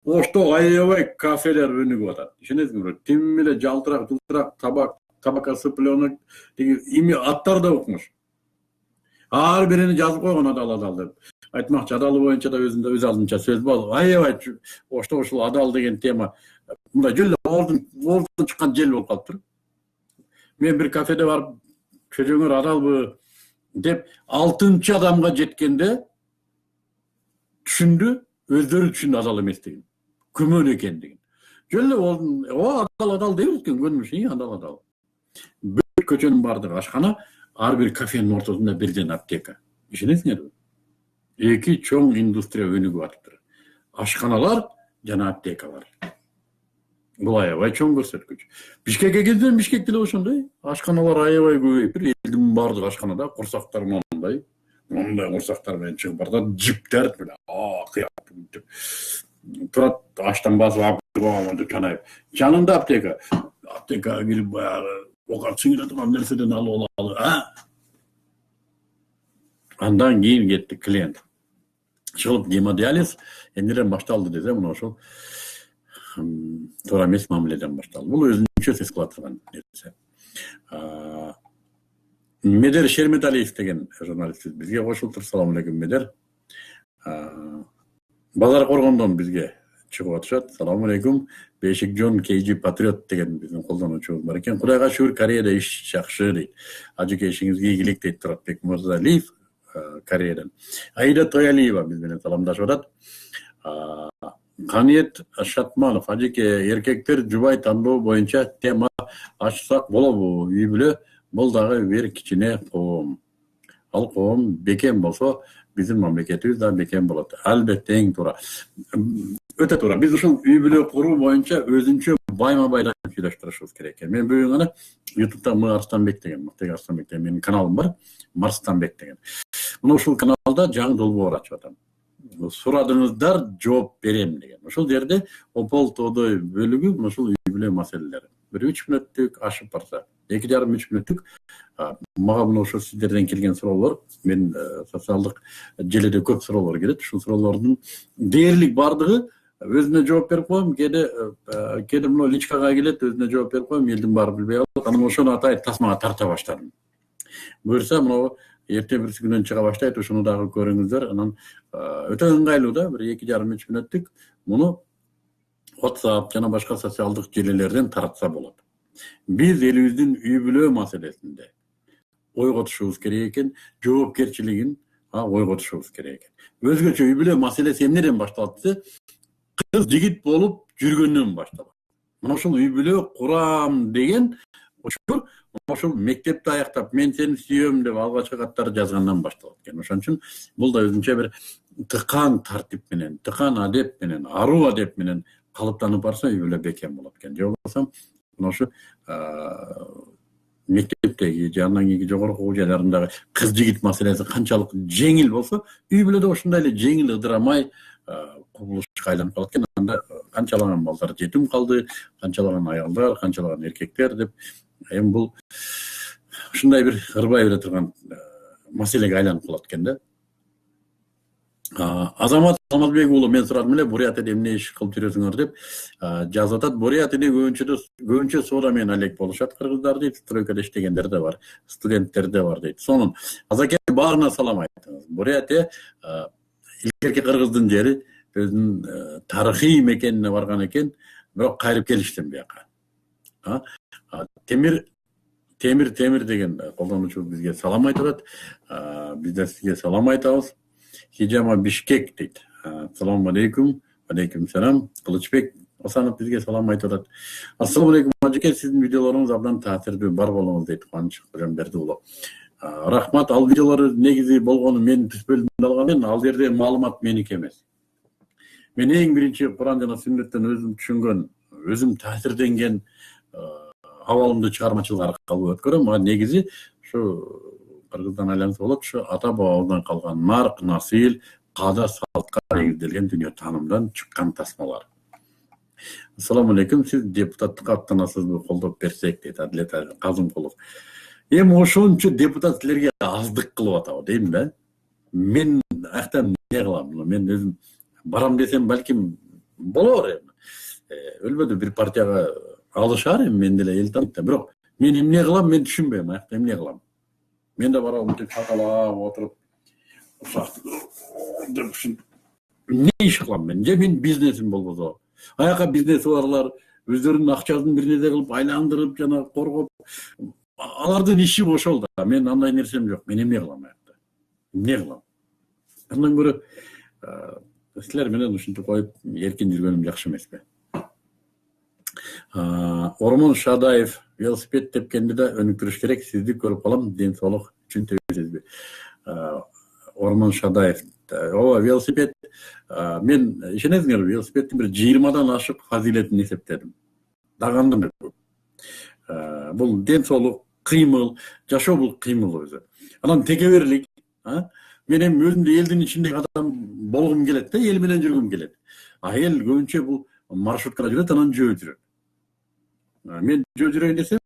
Ошто аябай кафелер өнүгүп атат. Ишенесиңби? Тим эле жалтырак, табак асыпленок деген эми аттар да укмуш. Ар бирини жазып койгон адал деп. Айтмакчы, адалы боюнча да өз алдынча сөз бол. Аябай Ошто ушул адал деген тема мындай жөн эле оордун чыккан жел болуп калыптыр. Мен бир кафеде барып, чөжөңөр адалбы деп 6-чы адамга жеткенде түшүндү, өздөрү түшүндү адал эместигин, күмөн экендигин. Жөн эле адал деп өткөн көрүнүш, адал. Бүт көчөнүн баардыгы ашкана, ар бир кафенин ортосунда бирден аптека. Ишенесиңерби? Эки чоң индустрия өнүгүп атыптыр. Ашканалар жана аптекалар. Бул аябай чоң көрсөткүч. Бишкекке келсем, Бишкекте деле ошондой. Ашканалар аябай көбөйүп, элдин баардыгы ашканада курсактар мондай курсактар менен чыгып барат, жиптер менен кыяп турат, аштан басып алып чанайып. Жанында аптека кирип баягы оокат сиңире турган нерседен алып алалы. Андан кийин кетти клиент. Чыгып гемодиализ эмнеден башталды десем, мына ошол туура эмес мамиледен башталды. Бул өзүнчө сез кыла турган нерсе. Медер Шерметалиев деген журналист бизге кошулуптур. Салам алейкум Медер. Базар Коргондон бизге чыгып атышат. Салам алейкум. Бешикжон KG Патриот деген биздин колдонуучубуз бар экен. Кудайга шүгүр, Кореяда иш жакшы дейт. Ажыке ишиңизге ийгилик дейт Туратбек Мырзалиев Кореядан. Аида Тоялиева биз менен саламдашып атат. Каниет Шатманов, ажыке эркектер жубай тандоо боюнча тема ачсак болобу? Үй бүлө бул дагы бир кичине коом. Ал коом бекем болсо, биздин мамлекетибиз да бекем болот. Албетте эң туура. Өтө туура. Биз ушул үй бүлө куруу боюнча өзүнчө байма-байдан сүйлөштүрүшүбүз керек экен. Мен бүгүн гана YouTube'да Арстанбек деген, менин каналым бар, Марстанбек деген. Мына ушул каналда жаңы долбоор ачып атам. Сурадыңыздар, жооп берем деген. Ошол жерде опол-тоодой бөлүгү ушул үй бүлө маселелери. Бир 3 мүнөттүк ашып барса, 2,5-3 мүнөттүк мага мына ошо сиздерден келген суроолор, мен социалдык желеде көп суроолор келет. Ушул суроолордун дээрлик бардыгы өзүнө жооп берип коем. Кээде мына личкага келет, өзүнө жооп берип коем, элдин баары билбей калат. Анан ошону атайт тасмага тарта баштадым. Буюрса мына эртең бирси күнөн чыга баштайт, ошону дагы көрүңүздөр. Анан өтө ыңгайлуу да, бир 2,5-3 мүнөттүк муну WhatsApp жана башка социалдык желелерден таратса болот. Биз элибиздин үй бүлө маселесинде ойго түшүбүз керек экен, жоопкерчилигин ойго түшүбүз керек экен. Өзгөчө үй бүлө маселеси эмнеден башталат десе, кыз жигит болуп жүргөндөн башталат. Мына ушул үй бүлө курам деген ошол мектепти аяктап, мен сени сүйөм деп алгачкы каттарды жазгандан башталат экен. Ошон үчүн бул да өзүнчө бир тыкаан тартип менен, тыкаан адеп менен, аруу адеп менен калыптанып барса, үй бүлө бекем болот экен. Же болбосо мына ошо мектептеги же андан кийинки жогорку окуу жайларындагы кыз жигит маселеси канчалык жеңил болсо, үй бүлөдө ошондой эле жеңил ыдырамай кубулушка айланып калат экен. Анда канчалаган балдар жетим калды, канчалаган аялдар, канчалаган эркектер деп, эми бул ушундай бир ырбай бере турган маселеге айланып калат экен да. Азамат Алмазбек уулу, мен сурадым эле Бурятияда эмне иш кылып жүрөсүңөр деп жазып атат. Бурятияда көбүнчө соода менен алек болушат кыргыздар дейт, стройкада иштегендер да бар, студенттер да бар дейт. Сонун азаке баарына салам айтыңыз. Бурятия илгерки кыргыздын жери, өзүнүн тарыхый мекенине барган экен, бирок кайрып келиштим бияка. Темир деген колдонуучу бизге салам айтып атат. Биз да сизге салам айтабыз. Хижама Бишкек дейт. Ассаламу алейкум. Алейкум салам. Кылычбек Осанов бизге салам айтып атат. Ассаламу алейкум ажеке, сиздин видеолоруңуз абдан таасирдүү бар болуңуз дейт Кубаныч Кожомбердиұлы. Рахмат. Ал видеолор негизи болгону мен түз бөлүмүндө алган, ал жерде маалымат меники эмес. Мен эң биринчи Куран жана Сүннөттөн өзүм түшүнгөн, өзүм таасирденген абалымды чыгармачылык аркылуу өткөрөм. Негизи ушу кыргыздан айланып болот, ушу ата бабабыздан калган нарк, насил, каада салтка негизделген дүйнө таанымдан чыккан тасмалар. Ассаламу алейкум, сиз депутаттыкка аттанасызбы, колдоп берсек дейт Адилет Казымкулов. Эми ошончо депутат силерге аздык кылып атабы дейм да. Мен аяктан эмне кылам? Мен өзүм барам десем балким болор эми. Өлбөдү бир партияга алышар эми, мен деле эл таанып, бирок мен эмне кылам, мен түшүнбөйм аякта эмне кылам. Мен да барам мынтип какалап отуруп эмне иш кылам мен? Же мен бизнесим болбосо, аяка бизнеси барлар өздөрүнүн акчасын бир нерсе кылып айландырып жана коргоп, алардын иши ошол да. Мен андай нерсем жок. Мен эмне кылам аякта? Эмне кылам? Андан көрө силер менен ушинтип коюп эркин жүргөнүм жакшы эмеспи? Ормон Шадаев велосипед тепкенди да өнүктүрүш керек. Сизди көрүп калам, ден соолук үчүн тебесизби? Ормон Шадаев. Ооба, велосипед. Мен ишенесиңерби, велосипеддин бир 20дан ашык фазилетин эсептедим. Дагандын көп. Бул ден соолук, кыймыл, жашоо бул кыймыл өзү. Анан текеберлик. Мен эми өзүмдү элдин ичиндеги адам болгум келет да, эл менен жүргүм келет. Эл көбүнчө бул маршруткада жүрөт, анан жөө жүрөт. Мен жөө жүрөйүн десем,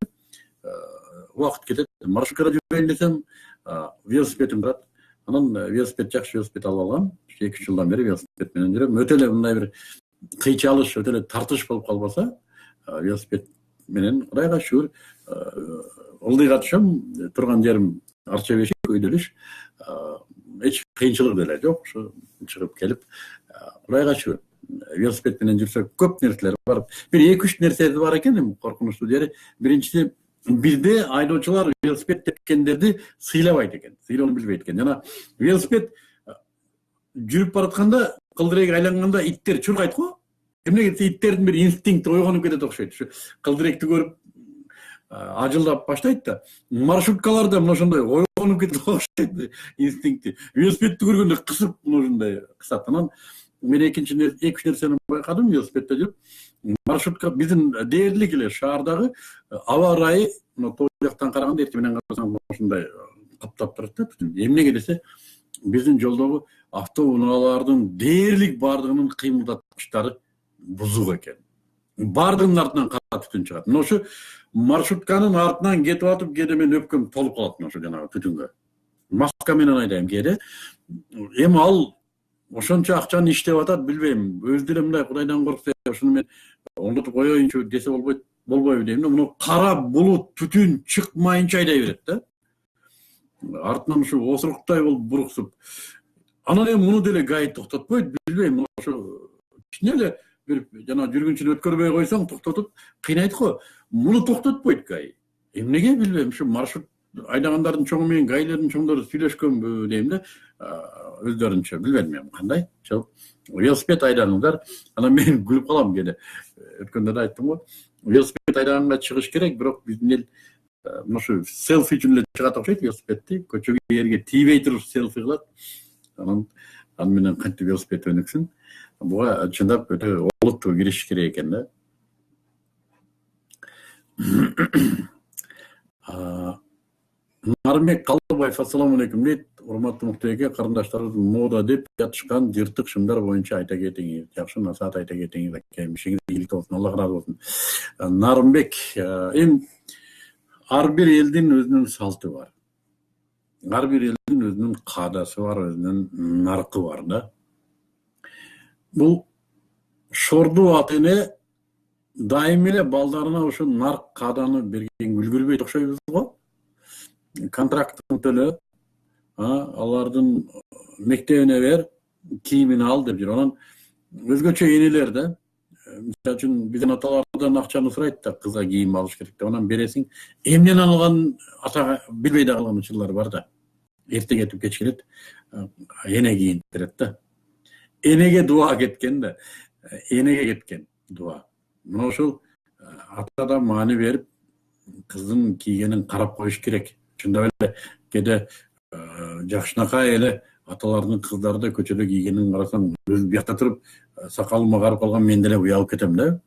убакыт кетет. Маршруткада жүрөйүн десем, велосипедим турат. Анан велосипед, жакшы велосипед алып алгам. 2-3 жылдан бери велосипед менен жүрөм. Өтө эле мындай бир кыйчалыш, өтө эле тартыш болуп калбаса, велосипед менен Кудайга шүгүр ылдыйга түшөм. Турган жерим арча бешик, өйдөлүш. Эч кыйынчылык деле жок. Ушу чыгып келип, Кудайга шүгүр. Велосипед менен жүрсөк көп нерселер бар. Бир 2-3 нерсе бар экен, коркунучтуу жери. Биринчиси, бизде айдоочулар велосипед тепкендерди сыйлабайт экен, сыйлоону билбейт экен. Жана велосипед жүрүп баратканда, кылдырек айланганда иттер чуркайт го. Эмнеге десе, иттердин бир инстинкти ойгонуп кетет окшойт. Ушу кылдыректи көрүп ажылдап баштайт да. Маршруткаларда мына ошондой ойгонуп кетет окшойт инстинкти. Велосипедти көргөндө кысып ошондой кысат. Анан мен 2-3 нерсени байкадым велосипедте жүрүп. Маршрутка биздин дээрлик эле шаардагы аба ырайы, тоо жактан караганда эртең менен карасаң ушундай каптап турат да. Эмнеге десе, биздин жолдогу автоунаалардын дээрлик баардыгынын кыймылдаткычтары бузук экен. Баардыгынын артынан кара түтүн чыгат. Мына ошо маршрутканын артынан кетип атып, кээде мен өпкөм толуп калат ошо жанагы түтүнгө. Маска менен айдайм кээде. Эми ал ошончо акчаны иштеп атат, билбейм. Өзү деле мындай Кудайдан коркса, ошону мен оңдотуп коеюнчу десе болбойбу дейм да. Муну кара булут түтүн чыкмайынча айдай берет да. Артынан ушу осуруктай болуп буруксуп. Анан эми муну деле ГАИ токтотпойт, билбейм. Ошо кичине эле бир жана жүргүнчүнү өткөрбөй койсоң токтотуп кыйнайт го. Муну токтотпойт ГАИ. Эмнеге билбейм. Ушу маршрут айдагандардын чоңу менен ГАИлердин чоңдору сүйлөшкөнбү дейм да. Өздөрүнчө билбедим эми кандай. Велосипед айдаңыздар. Анан мен күлүп калам кээде. Өткөндө да айттым го. Велосипед айдаганга чыгыш керек, бирок биздин эл мушу селфи үчүн эле чыгат окшойт велосипедти. Көчөгө жерге тийбей туруп селфи кылат. Анан менен кантип велосипед өнүксүн. Буга чындап өтө олуттуу кириш керек экен да. Нарымбек Калыбаев, ассаламу алейкум дейт. Урматтуу муктабек, карындаштарыбыз мода деп жатышкан жыртык шымдар боюнча айта кетиңиз. Жакшы насаат айта кетиңиз. Ишиңиз ийгиликтүү болсун, Алла ыраазы болсун. Нарымбек, эми ар бир элдин өзүнүн салты бар. Ар бир элдин өзүнүн каадасы бар, өзүнүн наркы бар да. Бул шорду ата эне дайым эле балдарына ошо нарк кааданы бергенге үлгүрбөйт окшойбуз го. Контрактын төлө, алардын мектебине бер, кийимин ал деп жүр. Анан өзгөчө энелер да, мисалы үчүн биздин аталардан акчаны сурайт да, кызга кийим алыш керек деп. Анан бересиң, эмнени алган атага билбей да калган учурлар бар да. Эрте кетип кеч келет, эне кийинтирет да. Энеге дуа кеткен да. Энеге кеткен дуа. Мына ошол ата да маани берип, кыздын кийгенин карап коюш керек. Ошондой эле кээде жакшынакай эле аталардын кыздары да көчөдө кийгенин карасаң, өзү биякта туруп сакалым агарып калган, мен деле уялып кетем да.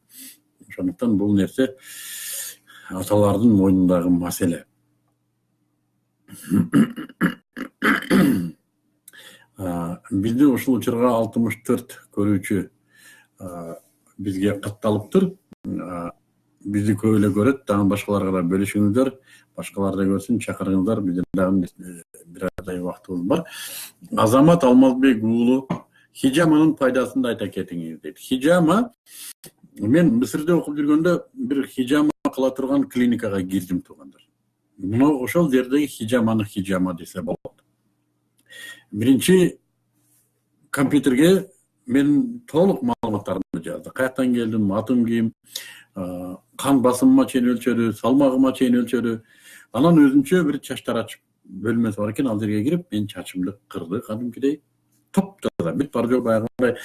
Ошондуктан бул нерсе аталардын мойнундагы маселе. Бизде ушул учурга 64 көрүүчү бизге катталыптыр. Бизди көп эле көрөт, дагы башкаларга да бөлүшүңүздөр, башкалар да көрсүн, чакырыңыздар. Биздин дагы бир айдай убактыбыз бар. Азамат Алмазбек уулу хижаманын пайдасын да айта кетиңиз дейт. Хижама, мен Мисирде окуп жүргөндө бир хижама кыла турган клиникага кирдим, туугандар. Мына ошол жердеги хижаманы хижама десе болот. Биринчи компьютерге мен толук маалыматтарымды жазды. Каяктан келдим, атым ким, кан басымыма чейин өлчөдү, салмагыма чейин өлчөдү. Анан өзүнчө бир чач тарач бөлмөсү бар экен, ал жерге кирип, мен чачымды кырды кадимкидей. Топ-таза, бүт бар жок баягындай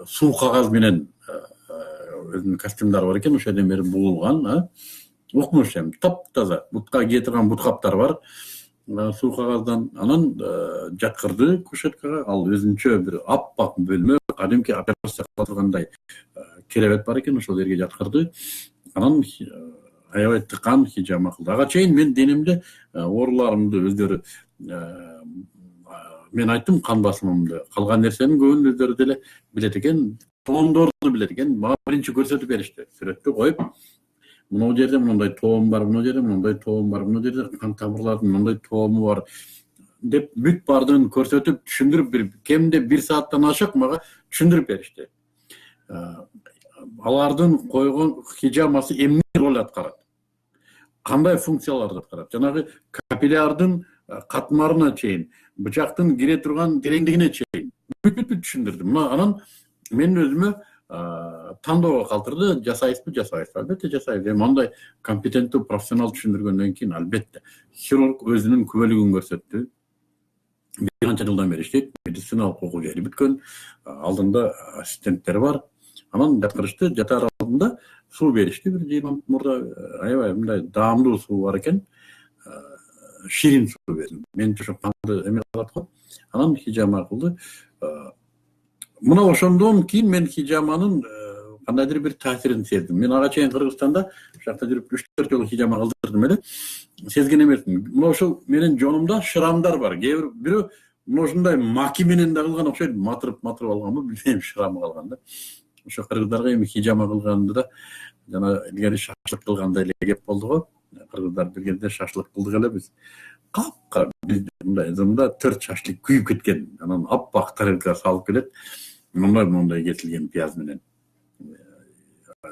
суу кагаз менен өзүнүн костюмдары бар экен, ошол жерден бери буулган, укмуш эми, топ-таза. Бутка кие турган бут каптар бар. Суу кагаздан анан жаткырды кушеткага. Ал өзүнчө бир аппак бөлмө, кадимки операция кыла тургандай керебет бар экен, ошол жерге жаткырды. Анан аябай тыкан хижама кылды. Ага чейин мен денемде ооруларымды өздөрү, мен айттым кан басымымды, калган нерсенин көбүн өздөрү деле билет экен, тоомдорду билет экен. Мага биринчи көрсөтүп беришти, сүрөттү коюп, мына жерде мындай тоом бар, мына жерде мындай тоом бар, мына жерде кан тамырлардын мындай тоому бар деп бүт бардыгын көрсөтүп, түшүндүрүп берип, кеминде 1 сааттан ашык мага түшүндүрүп беришти. Алардын койгон хижамасы эмне роль аткарат, кандай функцияларды аткарат, жанагы капиллярдын катмарына чейин, бычактын кире турган тереңдигине чейин бүт түшүндүрдүм. Мына анан мен өзүмө тандоого калтырды, жасайсызбы, жасайсыз. Албетте жасайбыз. Эми андай компетенттүү профессионал түшүндүргөндөн кийин албетте хирург өзүнүн күбөлүгүн көрсөттү. Бир канча жылдан бери иштейт, медициналык окуу жери бүткөн, алдында ассистенттери бар. Анан жаткырышты, жатар алдында суу беришти, бир 20 мүнөт мурда аябай мындай даамдуу суу бар экен. Ширин суу берди. Мен ошо канды эме кылат го. Анан хижама кылды. Мына ошондон кийин мен хижаманын кандайдыр бир таасирин сездим. Мен ага чейин Кыргызстанда ошакта жүрүп 3-4 жолу хижама кылдырдым эле. Сезген эмесмин. Мына ошол менин жонумда шрамдар бар. Бирөө мына ушундай маки менен да кылган окшойт, матырып алганбы, билбейм, шрамы калган да. Ошо кыргыздарга эми хижама кылганды да, жана илгери шашлык кылгандай эле кеп болду го. Кыргыздар бир кезде шашлык кылдык эле биз. Капка мындай зымда 4 шашлык күйүп кеткен. Анан аппак тарелкага салып келет. Мындай кетилген пияз менен.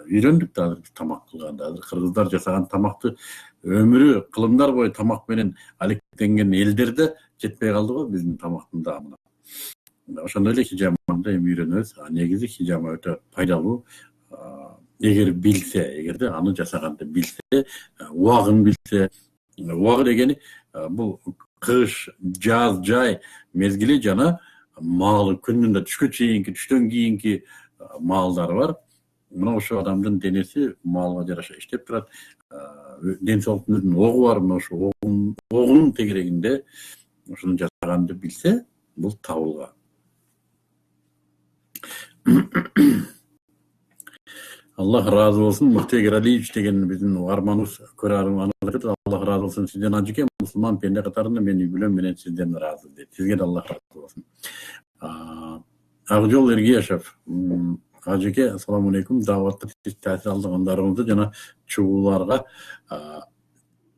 Үйрөндүк да азыр тамак кылганда. Азыр кыргыздар жасаган тамакты өмүрү кылымдар бою тамак менен алектенген элдерде жетпей калды го биздин тамактын даамына. Ошондой эле хижаманы эми үйрөнөбүз. Негизи хижама өтө пайдалуу. Эгер билсе, эгерде аны жасаганды билсе, убагын билсе, убагы дегени бул кыш, жаз, жай мезгили жана маалы, күнүндө түшкө чейинки, түштөн кийинки маалдары бар. Мына ошо адамдын денеси маалга жараша иштеп турат. Ден соолуктун огу бар, мына ошо огунун тегерегинде ошону жасаганды билсе, бул табылга. Аллах разы болсын. Мухтегир Алиевич деген биздин арманыбыз, көрөрүм аныкет. Аллах разы болсын сизден, ажыке, мусулман пенде катарында мен үй бүлөм менен сизден разы дейт. Сизге да Аллах разы болсын. Акжол Эргияшев, ажыке, ассаламу алейкум. Дааватты таасир алдыгандарыңызды жана чыгууларга,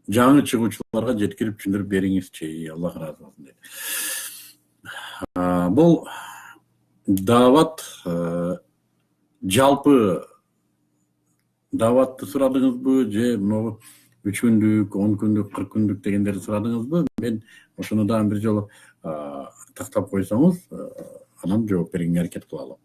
жаңы чыгуучуларга жеткирип түшүндүрүп бериңизчи. Аллах разы болсын дейт. Бул Дават жалпы даватты сурадыңызбы же могу 3 күндүк, 10 күндүк, 40 күндүк дегендерди сурадыңызбы? Мен ошону дагы бир жолу тактап койсоңуз, анан жооп берүүгө аракет кылалым.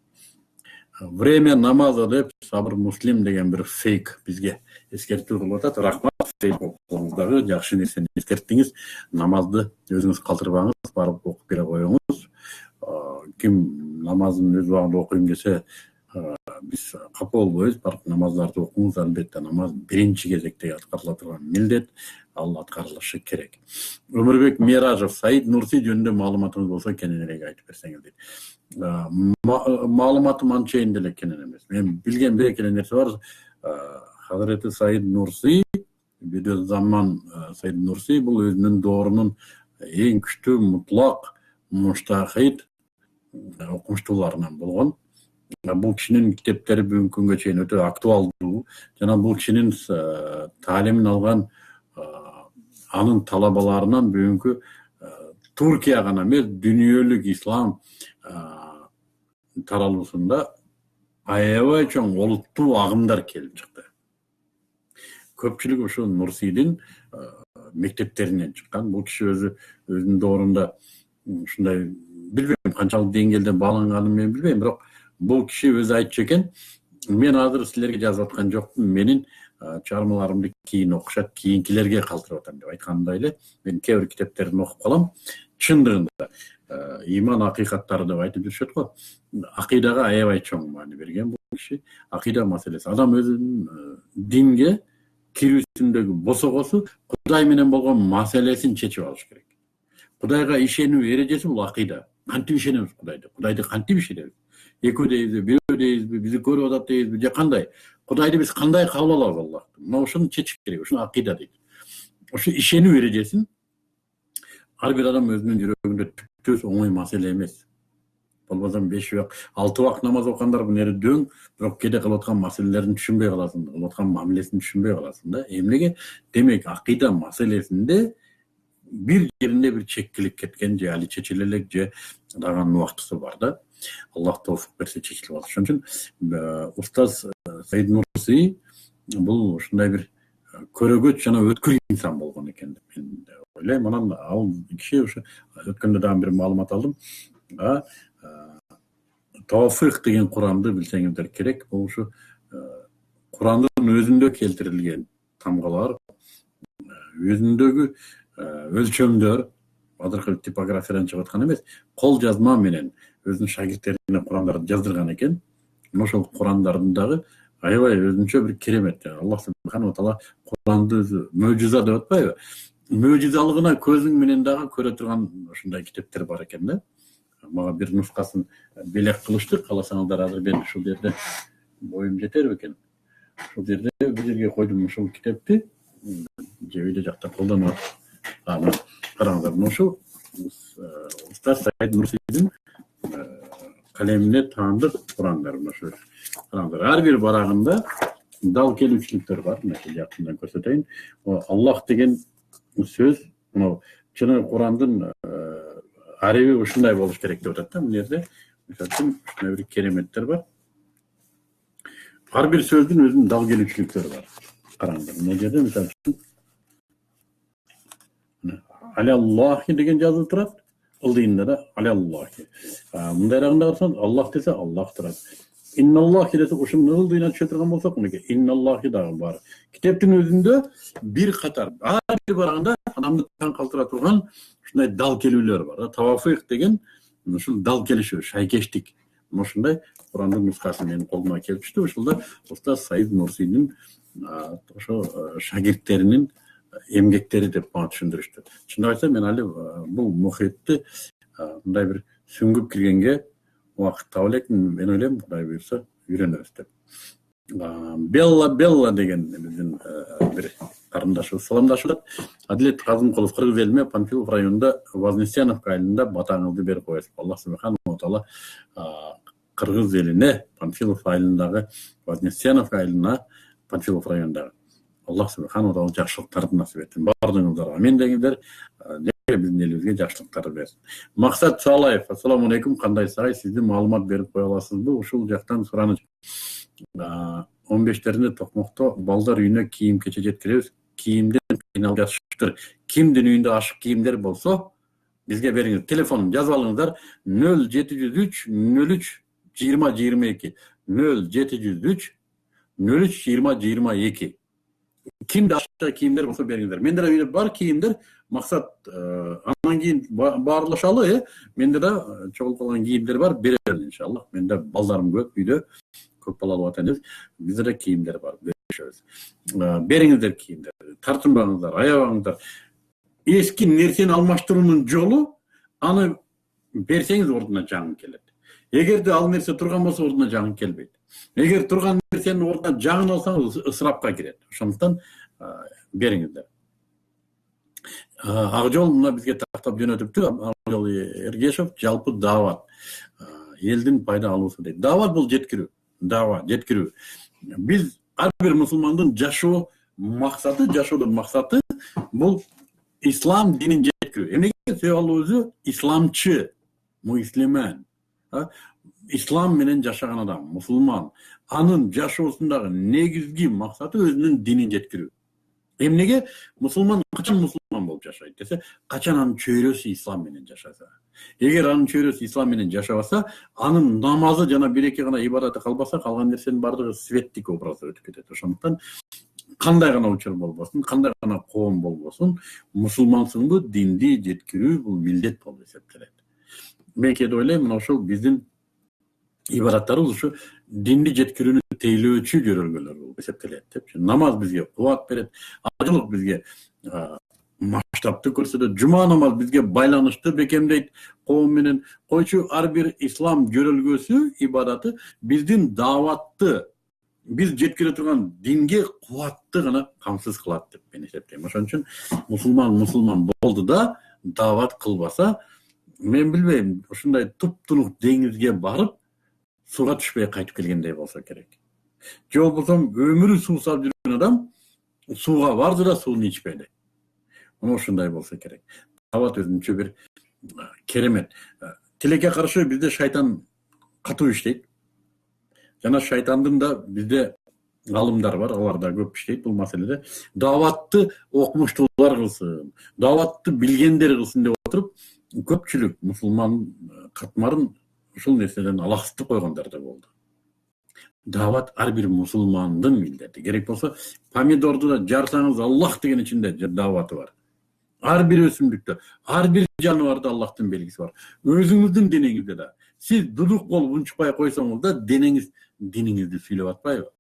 Время намаза деп Сабыр Муслим деген bir фейк бизге эскертүү кылып атат. Рахмат, фейк окуңуздагы жакшы нерсени эскерттиңиз. Намазды өзүңүз калтырбаңыз, барып окуп бере коюңуз. Ким намазын өз убагында окуйм десе, биз капа болбойбуз. Барып намаздарды окуңуз. Албетте намаз биринчи кезекте аткарыла турган милдет, ал аткарылышы керек. Өмүрбек Миражов, Саид Нурси жөнүндө маалыматыңыз болсо кененирээк айтып берсеңиз дейт. Маалыматым анчейин деле кенен эмес. Мен билген бир эки нерсе бар. Хазіреті Саид Нурси, Бедел Заман Саид Нурси бул өзүнүн доорунун эң күчтүү мутлак муштахид окумуштууларынан болгон. Бул кишинин китептери бүгүнкү күнгө чейин өтө актуалдуу. Жана бул кишинин таалимин алган анын талабаларынан бүгүнкү Туркия гана эмес, дүйнөлүк ислам таралуусунда аябай чоң олуттуу агымдар келип чыкты. Көпчүлүк ошо Нурсидин мектептеринен чыккан. Бул киши өзүнүн доорунда ушундай билбейм канчалык деңгээлде бааланганын мен билбейм, бирок бул киши өзү айтчу экен, мен азыр силерге жазып аткан жокмун, менин чыгармаларымды кийин окушат, кийинкилерге калтырып атам деп айткандай эле. Мен кээ бир китептерин окуп калам. Чындыгында иман акыйкаттары деп айтып жүрүшөт го. Акыйдага аябай чоң маани берген бул киши. Акыйда маселеси. Адам өзүнүн динге кирүүсүндөгү босогосу Кудай менен болгон маселесин чечип алыш керек. Кудайга ишенүү эрежеси бул акыйда. Кантип ишенебиз Кудайды? Кудайды кантип ишенебиз? Экөө дейбизби, бирөө дейбизби, бизди көрүп атат дейбизби, же кандай? Кудайды биз кандай кабыл алабыз Аллахты? Мына ошону чечиш керек. Ошону акыйда дейт. Ошо ишенүү эрежесин ар бир адам өзүнүн жүрөгүндө түптөз оңой маселе эмес. Болбосо 5 убак, 6 убак намаз окугандар бул нери дөң, бирок кээде кылып аткан маселелерин түшүнбөй каласың, кылып аткан мамилесин түшүнбөй каласың да. Эмнеге? Демек, акыйда маселесинде бир жеринде бир чеккилик кеткен, же али чечиле элек, же дагы убактысы бар да. Аллах тоофук берсе чечилип алат. Ошон үчүн устаз Саид Нурси бул ушундай бир көрөгөт жана өткүр инсан болгон экен деп мен ойлойм. Анан ал киши ошо өткөндө дагы бир маалымат алдым. Тоофук деген Куранды билсеңиздер керек. Бул ушу Курандын өзүндө келтирилген тамгалар, өзүндөгү өлчөмдөр, азыркы типографиядан чыгып аткан эмес, кол жазма менен өзүнүн шагирттерине Курандарды жаздырган экен. Ошол Курандардын дагы аябай өзүнчө бир керемет. Аллах субханаху ва таала Куранды өзү мөжиза деп атпайбы? Мөжизалыгына көзүң менен дагы көрө турган ушундай китептер бар экен да. Мага бир нускасын белек кылышты, каласаңыздар азыр мен ушул жерде боюм жетер бекен. Ушул жерде бир жерге койдум ушул китепти. Же үйдө жакта колдонуп атам. Караңыздар, ушул устаз Саид Нурсидин калемине таандык Курандар. Ошо караңыздар, ар бир барагында дал келүүчүлүктөр бар. Мына жакындан көрсөтөйүн. Аллах деген сөз, мына чыны Курандын ареби ушундай болуш керек деп атат да. Мына жерде мисалы үчүн ушундай бир кереметтер бар. Ар бир сөздүн өзүнүн дал келүүчүлүктөрү бар. Караңыздар, мына жерде мисалы үчүн Аллахи деген жазылып турат. Ылдыйында да Аллахи. Мындайрагында карасаңыз, Аллах десе Аллах турат. Инналлахи десе ушунун ылдыйына түшө турган болсок, мынакей инналлахи дагы бар. Китептин өзүндө бир катар, ар бир барагында адамды таң калтыра турган ушундай дал келүүлөр бар. Тавафук деген ушул дал келишүү, шайкештик. Ушундай Курандын нускасы менин колума келип түштү. Ушулда устаз Саид Нурсидин ошо шагирттеринин эмгектери деп мага түшүндүрүштү. Чындап айтсам, мен али бул мухитти мындай бир сүңгүп киргенге убакыт таба элекмин. Мен ойлойм, Кудай буйрса үйрөнөбүз деп. Белла деген биздин бир карындашыбыз саламдашып атат. Адилет Казымкулов, Кыргыз элиме Панфилов районунда Вознесеновка айылында батаңызды берип коесуз. Аллах субханаху ва таала Кыргыз элине Панфилов айылындагы Вознесеновка айылына Панфилов районундагы Аллах субханаху ва таала жакшылыктарды насип этсин. Бардыгыңыздарга амин деңиздер. биздин элибизге жакшылыктарды берсин. Максат Салаев, ассаламу алейкум, кандайсыз агай? Сизди маалымат берип кое аласызбы? Ушул жактан сураныч. 15-теринде Токмокто балдар үйүнө кийим кече жеткиребиз. Кийимден кыйналып жатышыптыр. Кимдин үйүндө ашык кийимдер болсо, бизге бериңиз. Телефон жазып алыңыздар. 0703 03 20 22. 0703 03 20 22. Kimde ашык кийимдер болсо бериңиздер. Менде да үйдө бар кийимдер. Максат андан кийин баарлашалы, менде да чогулуп калган кийимдер бар, берем иншалла. Менде балдарым көп үйдө, көп балалуу ата энебиз. Бизде да кийимдер бар, беришебиз. Бериңиздер кийимдер, тартынбаңыздар, аябаңыздар. Эски нерсени алмаштыруунун жолу аны берсеңиз ордуна жаңы келет. Эгерде ал нерсе турган болсо ордуна жаңы келбейт. Эгер турган нерсенин ордуна жаңын алсаңыз ысырапка кирет. Ошондуктан бериңиздер. Акжол мына бизге тактап жөнөтүптүр. Акжол Эргешев жалпы даават. Элдин пайда алуусу дейт. Даават бул жеткирүү. Жеткирүү. Биз ар бир мусулмандын жашоодун максаты бул ислам динин жеткирүү. Эмнеге себеп өзү исламчы, муслиман. Ислам менен жашаган адам, мусулман. Анын жашоосундагы негизги максаты өзүнүн динин жеткирүү. Эмнеге мусулман качан мусулман болуп жашайт десе, качан анын чөйрөсү ислам менен жашаса. Эгер анын чөйрөсү ислам менен жашабаса, анын намазы жана бир-эки гана ибадаты калбаса, калган нерсенин баардыгы светтик образда өтүп кетет. Ошондуктан кандай гана учур болбосун, кандай гана коом болбосун, мусулмансыңбы, динди жеткирүү бул милдет болуп эсептелет. Мен кээде ойлойм, мына ошол биздин ибадаттарыбыз ушу динди жеткирүүнү тейлөөчү жөрөлгөлөр болуп эсептелет депчи. Намаз бизге кубат берет, ажылык бизге масштабты көрсөтөт, жума намаз бизге байланышты бекемдейт коом менен. Койчу ар бир ислам жөрөлгөсү, ибадаты биздин дааватты, биз жеткире турган динге кубатты гана камсыз кылат деп мен эсептейм. Ошон үчүн мусулман болду да даават кылбаса, мен билбейм, ушундай туп-тунук деңизге барып сууга түшпөй кайтып келгендей болсо керек. Же болбосо өмүрү суу саап жүргөн адам сууга барды да суун ичпеди. Мына ушундай болсо керек. Даават өзүнчө бир керемет. Тилекке каршы бизде шайтан катуу иштейт. Жана шайтандын да бизде галымдар бар, алар да көп иштейт бул маселеде. Дааватты окумуштуулар кылсын, дааватты билгендер кылсын деп отуруп, көпчүлүк мусулман катмарын ушул нерседен алаксытып койгондар да болду. Даават ар бир мусулмандын милдети. Керек болсо помидорду да жарсаңыз Аллах деген ичинде дааваты бар. Ар бир өсүмдүктө, ар бир жаныбарда Аллахтын белгиси бар. Өзүңүздүн денеңизде да. Сиз дудук болуп унчукпай койсоңуз да денеңиз диниңизди сүйлөп атпайбы?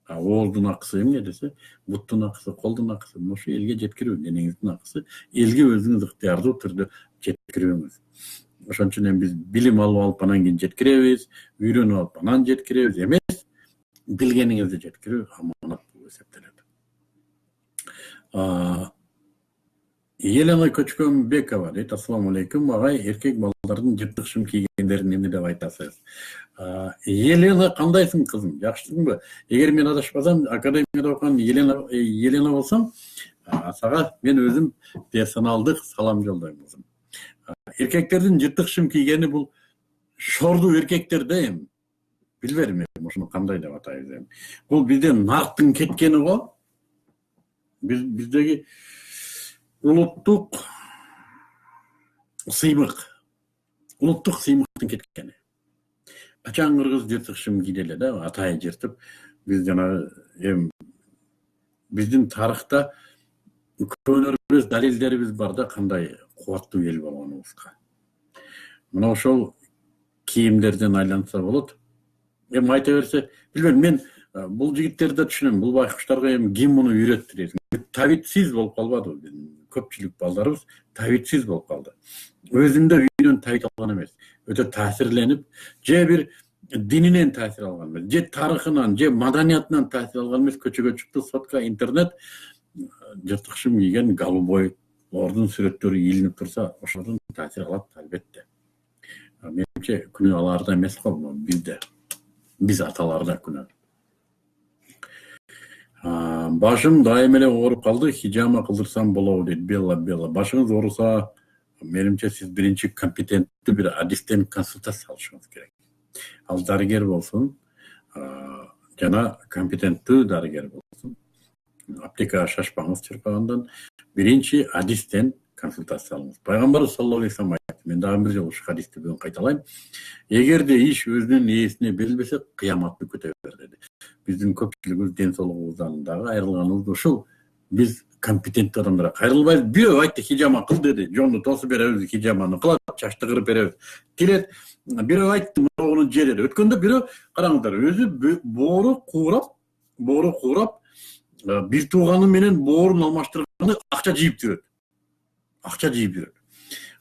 Ооздун акысы эмне десе, буттун акысы, колдун акысы, ошо элге жеткирүү, денеңиздин акысы, элге өзүңүз ыктыярдуу түрдө жеткирүүңүз. Ошон үчүн биз билим алып анан кийин жеткиребиз, үйрөнүп алып анан жеткиребиз эмес, билгениңизди жеткирүү аманат болуп эсептелет. Елена Көчкөнбекова дейт, ассаламу алейкум агай, эркек балдардын жыртык шым кийгендерин эмне деп айтасыз? Елена, кандайсың кызым? Жакшысыңбы? Эгер мен адашпасам, академияда окуган Елена болсом, сага мен өзүм персоналдык салам жолдойм кызым. Эркектердин жыртык шым кийгени бул шорду эркектер да эми. Билбейм ошону кандай деп атайбыз эми. Бул бизден нарктын кеткени го. Биздеги улуттук сыймык. Улуттук сыймыктын кеткени. Качан кыргыз жыртык шым кийди эле да, атайы жыртып, биз жана эми биздин тарыхта көөнөрүбүз, далилдерибиз бар да, кандай кубаттуу эл болгонубузга. Мына ошол кийимдерден айланса болот. Эми айта берсе, билбейм, мен бул жигиттерди да түшүнөм. Бул байкуштарга эми ким муну үйрөттү дейсиң. Табитсиз болуп калбадыбы? Көпчүлүк балдарыбыз табитсиз болуп калды. Өзүндө үйдөн табит алган эмес. Өтө таасирленип, же бир дининен таасир алган эмес, же тарыхынан, же маданиятынан таасир алган эмес, көчөгө чыкты, сотка, интернет, жыртык шым кийген голубойлордун сүрөттөрү илинип турса, ошодон таасир алат албетте. Менимче күнөө аларда эмес го, биз аталарда күнөө. Башым дайым эле ооруп калды, хижама кылдырсам болобу дейт. Белла, башыңыз ооруса, менимче сиз биринчи компетенттүү бир адистен консультация алышыңыз керек. Ал дарыгер болсун, жана компетенттүү дарыгер болсун. Аптекага шашпаңыз чыркагандан, биринчи адистен консультация алыңыз. Пайгамбар саллаллаху алейхи вассалам айтты. Мен дагы бир жолу ушул хадисти бүгүн кайталайм. Эгерде иш өзүнүн ээсине берилбесе, кыяматты күтө бер деди. Биздин көпчүлүгүбүз ден соолугубуздан дагы айрылганыбыз ушул. Биз компетенттүү адамдарга кайрылбайбыз. Бирөө айтты хижама кыл деди. Жонду тосуп беребиз, хижаманы кылат, чачты кырып беребиз. Тилет, бирөө айтты муну же деди. Өткөндө бирөө караңыздар, өзү боору куурап, бир тууганы менен боорун алмаштырганда акча жыйып жүрөт.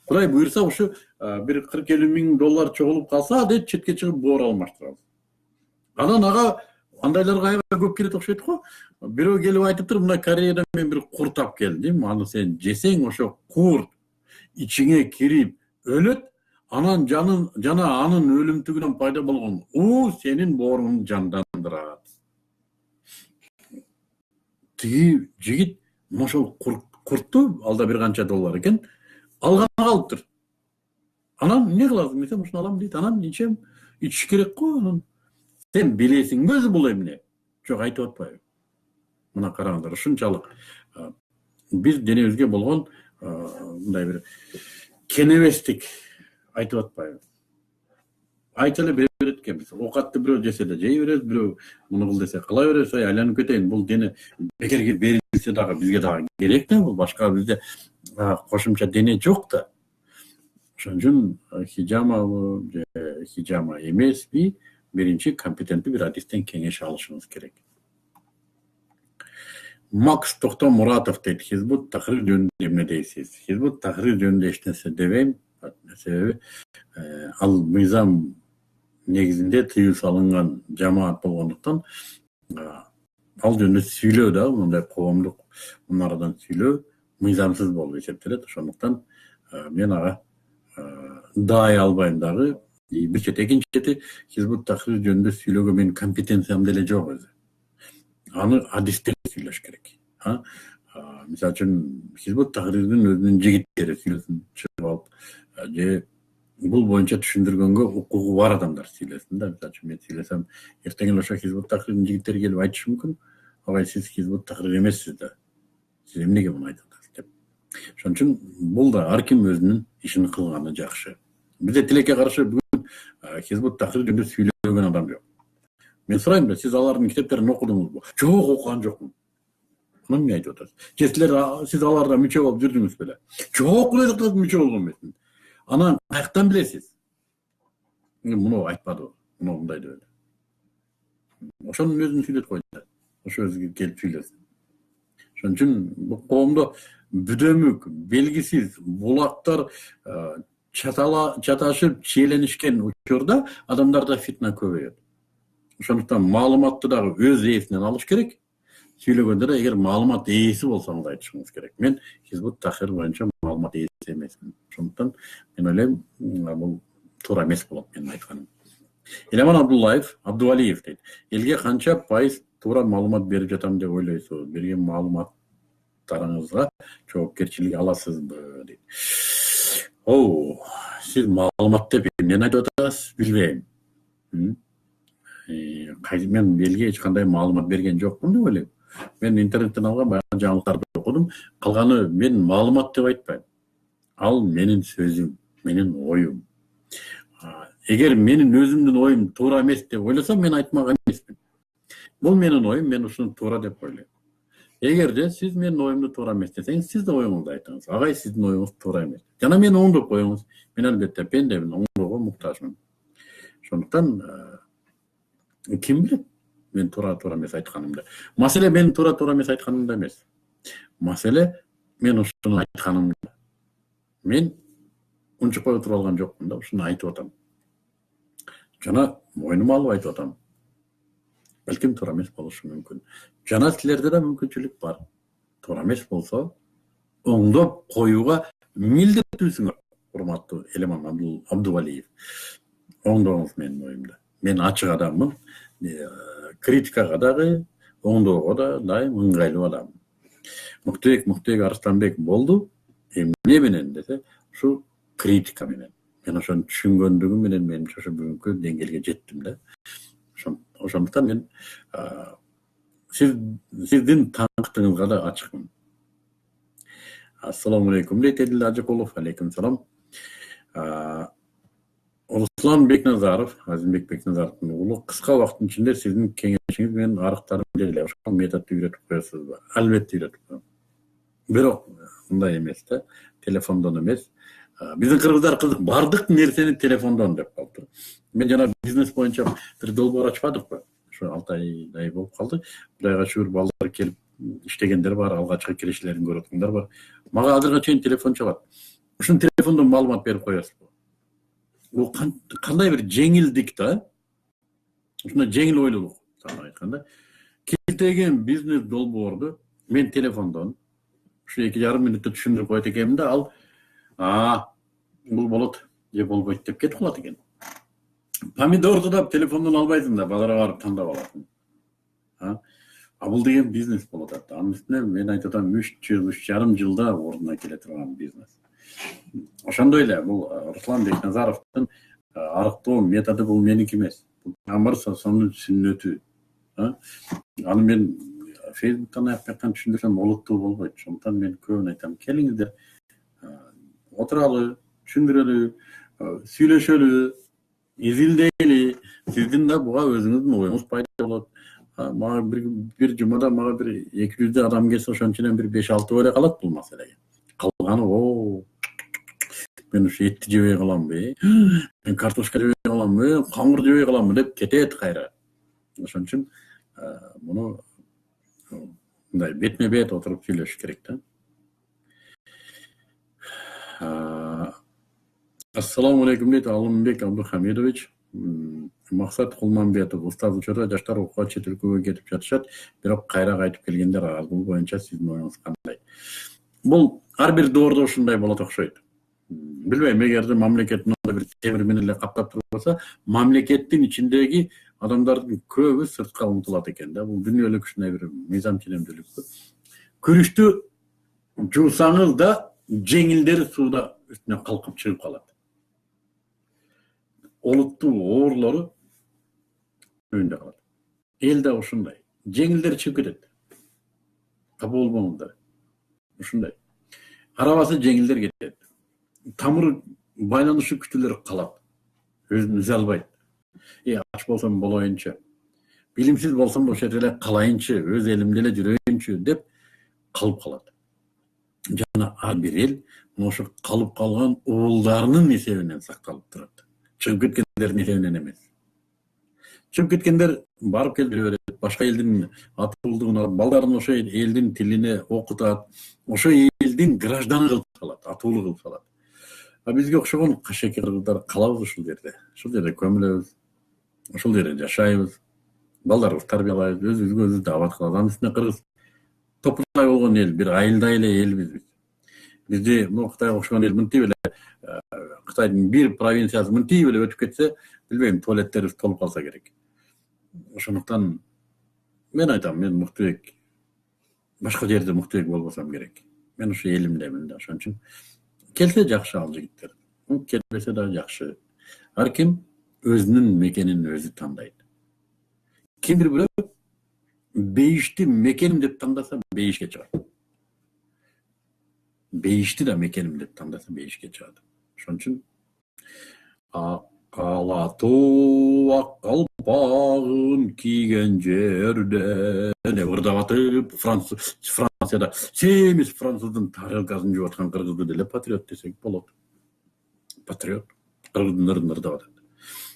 Кудай буйрса ушу бир 40-50 миң доллар чогулуп калса, дейт, четке чыгып боор алмаштырабыз. Анан ага андайларга аябай көп келет окшойт го. Бирөө келип айтыптыр, мына Кореядан мен бир курт алып келдим. Аны сен жесең, ошо курт ичиңе кирип өлөт. Анан жана анын өлүмтүгүнөн пайда болгон сенин бооруңду жандандырат. Тиги жигит ошол куртту, алда бир канча доллар экен, алган калыптыр. Анан эмне кыласың десем, ушуну алам дейт. Анан ичем, ичиш керек го. Анан сен билесиңби өзү бул эмне? Жок, айтып атпайбы. Мына караңыздар, ушунчалык биз денебизге болгон мындай бир кенебестик айтып атпайбы. Айта эле бере берет экенбиз. Оокатты бирөө жесе да жей беребиз, бирөө муну кыл десе кыла беребиз. Айланып кетейин, бул дене бекерге берилсе дагы бизге дагы керек да, бул башка бизде кошумча дене жок да. Ошон үчүн хижамабы же хижама эмеспи, биринчи компетенттүү бир адистен кеңеш алышыңыз керек. Макс Токтом Муратов дейт, Хизбут Тахрир жөнүндө эмне дейсиз? Хизбут Тахрир жөнүндө эч нерсе дебейм. Себеби ал мыйзам негизинде тыюу салынган жамаат болгондуктан ал жөнүндө сүйлөө да, мындай коомдук мунарадан сүйлөө мыйзамсыз болуп эсептелет. Ошондуктан мен ага даай албайм дагы. Бир чети, экинчи чети, Хизбут Тахрир жөнүндө сүйлөөгө менин компетенциям деле жок өзү. Аны адистер сүйлөш керек. Мисалы үчүн Хизбут Тахрирдин өзүнүн жигиттери сүйлөсүн, чыгып алып, же бул боюнча түшүндүргөнгө укугу бар адамдар сүйлөсүн да. Мисалы үчүн мен сүйлөсөм, эртең эле ошо Хизбут Тахрирдин жигиттери келип айтышы мүмкүн. Агай, сиз Хизбут Тахрир эмессиз да. Сиз эмнеге муну айтып атасыз деп. Ошон үчүн бул да ар ким өзүнүн ишин кылганы жакшы. Бизде тилекке каршы бүгүн Хизбут Тахрир жөнүндө сүйлөгөн адам жок. Мен сурайм да, сиз алардын китептерин окудуңузбу? Жок, окуган жокмун. Муну эмне айтып атасыз? Же сиз аларда мүчө болуп жүрдүңүз беле? Жок, кудай сактасын, мүчө болгон эмесмин. Анан каяктан билесиз? Муну айтпады, муну мындай деп эле. Ошонун өзүн сүйлөт кой да. Ошо өзү келип сүйлөсүн. Ошон үчүн бул коомдо бүдөмүк, белгисиз булактар чаташып, чиеленишкен учурда адамдарда фитна көбөйөт. Ошондуктан маалыматты дагы өз ээсинен алыш керек. Сүйлөгөндө да эгер маалымат ээси болсоңуз айтышыңыз керек. Мен Хизбут Тахрир боюнча маалымат ээси эмесмин. Ошондуктан мен ойлойм, бул туура эмес болот менин айтканым. Элеман Абдувалиев дейт. Элге канча пайыз туура маалымат берип жатам деп ойлойсуз? Берген маалыматтарыңызга жоопкерчилик аласызбы дейт. Сиз маалымат деп эмнени айтып атасыз? Билбейм. Мен элге эч кандай маалымат берген жокмун деп ойлойм. Мен интернеттен алган баягы жаңылыктарды окудум. Калганы мен маалымат деп айтпайм. Ал менин сөзүм, менин оюм. Эгер менин өзүмдүн оюм туура эмес деп ойлосом, мен айтмак эмесмин. Бул менин оюм, мен ушуну туура деп ойлойм. Эгерде сиз менин оюмду туура эмес десеңиз, сиз да оюңузду айтыңыз. Агай, сиздин оюңуз туура эмес. Жана мени оңдоп коюңуз. Мен албетте пендемин, оңдоого муктажмын. Ошондуктан ким билет мен туура эмес айтканымды. Маселе мен туура эмес айтканымда эмес. Маселе мен ушуну айтканымда. Мен унчукпай отуруп алган жокмун да, ушуну айтып атам. Жана мойнума алып айтып атам. Балким туура эмес болушу мүмкүн. Жана силерде да мүмкүнчүлүк бар. Туура эмес болсо оңдоп коюуга милдеттүүсүңөр. Урматтуу Элеман Абдувалиев. Оңдоңуз менин оюмду. Мен ачык адаммын. Критикага дагы, оңдоого да дайым ыңгайлуу адам. Муктубек Арыстанбек болду. Эмне менен десе, ушу критика менен. Мен ошону түшүнгөндүгүм менен менимче ошо бүгүнкү деңгээлге жеттим да. Ошондуктан мен сиздин таңктыгыңызга да ачыкмын. Ассаламу алейкум дейт Эдил Ажыкулов. Алейкум салам. Руслан Бекназаров, Азимбек Бекназаровдун уулу, кыска убакыттын ичинде сиздин кеңешиңиз менен арыктарым эле ошол методду үйрөтүп коесузбу? Албетте үйрөтүп коем. Бирок мындай эмес да, телефондон эмес. Биздин кыргыздар бардык нерсени телефондон деп калды. Мен жана бизнес боюнча бир долбоор ачпадыкпы? Ошо 6 айдай болуп калды. Кудайга шүгүр, балдар келип иштегендер бар, алгачкы киришилерин көрүп аткандар бар. Мага азырга чейин телефон чыгат. Ушун телефондон маалымат берип коесузбу? Бул кандай бир жеңилдик да? Ушундай жеңил ойлуулук саны айтканда. Келтеген бизнес долбоорду мен телефондон ушу 2,5 мүнөттө түшүндүрүп коет экенмин да, ал бул болот же болбойт деп кетип калат экен. Помидорду да телефондон албайсың да, базарга барып тандап аласың. Бул деген бизнес болот атты. Анын үстүнө мен айтып атам 3,5 жылда ордуна келе турган бизнес. Ошондой эле бул Руслан Бекназаровдун арыктоо методу бул меники эмес. Бул Пайгамбар сонун сүннөтү. Аны мен Фейсбуктан аяктан түшүндүрсөм олуттуу болбойт. Ошондуктан мен көбүн айтам, келиңиздер, отуралы, түшүндүрөлү, сүйлөшөлү, изилдейли. Сиздин да буга өзүңүздүн оюңуз пайда болот. Мага бир жумада мага бир 200 адам келсе, ошонун ичинен бир 5-6 эле калат бул маселеге. Калганы мен ушу этти жебей каламбы, мен картошка жебей каламбы, камыр жебей каламбы деп кетет кайра. Ошон үчүн муну мындай бетме бет отуруп сүйлөшүш керек да. Ассаламу алейкум дейт Алымбек Абдухамидович. Максат Кулманбетов, устаз учурда жаштар окууга чет өлкөгө кетип жатышат, бирок кайра кайтып келгендер аз. Бул боюнча сиздин оюңуз кандай? Бул ар бир доордо ушундай болот окшойт. Билбейм, эгерде мамлекет мындай бир темир менен эле каптап турбаса, мамлекеттин ичиндеги адамдардын көбү сыртка умтулат экен да. Бул дүйнөлүк ушундай бир мыйзам ченемдүүлүк. Күрүштү жуусаңыз да жеңилдери сууда үстүнө калкып чыгып калат. Олуттуу оорлору өйүндө калат. Эл да ушундай. Жеңилдер чыгып кетет. Капа болбоңуздар. Ушундай. Арабасы жеңилдер кетет. Тамыр байланышы күчтүүлөр калат. Өзүн үзе албайт. Ач болсом болоюнчу, билимсиз болсом ошол жерде эле калайынчы, өз элимде эле жүрөйүнчү деп калып калат. Жана ар бир эл ошо калып калган уулдарынын эсебинен сакталып турат. Чыгып кеткендердин эсебинен эмес. Чыгып кеткендер барып келип жүрө берет, башка элдин атуулдугун алып, балдарын ошо элдин тилине окутат, ошо элдин гражданы кылып салат, атуулу кылып салат. Бизге окшогон кашеки кыргыздар калабыз ушул жерде көмүлөбүз, ушул жерде жашайбыз, балдарыбызды тарбиялайбыз, өзүбүзгө өзүбүздү абад кылабыз. Анын үстүнө кыргыз топурдай болгон эл, бир айылдай эле элбиз биз. Бизди Кытайга окшогон эл мынтип эле, Кытайдын бир провинциясы мынтип эле өтүп кетсе, билбейм, туалеттерибиз толуп калса керек. Ошондуктан мен айтам, мен Муктубек, башка жерде Муктубек болбосом керек. Мен ушу элимдемин да, ошон үчүн келсе жакшы ал жигиттер, келбесе да жакшы. Ар ким өзүнүн мекенин өзү тандайт. Кимдир бирөө бейишти мекеним деп тандаса, бейишке чыгат. Бейишти да мекеним деп тандаса, бейишке чыгат. Ошон үчүн Алатуу ак калпагын кийген жерде деп ырдап атып, Францияда семиз француздун тарелкасын жууп аткан кыргызды деле патриот десек болот. Патриот кыргыздын ырдын ырдап атат.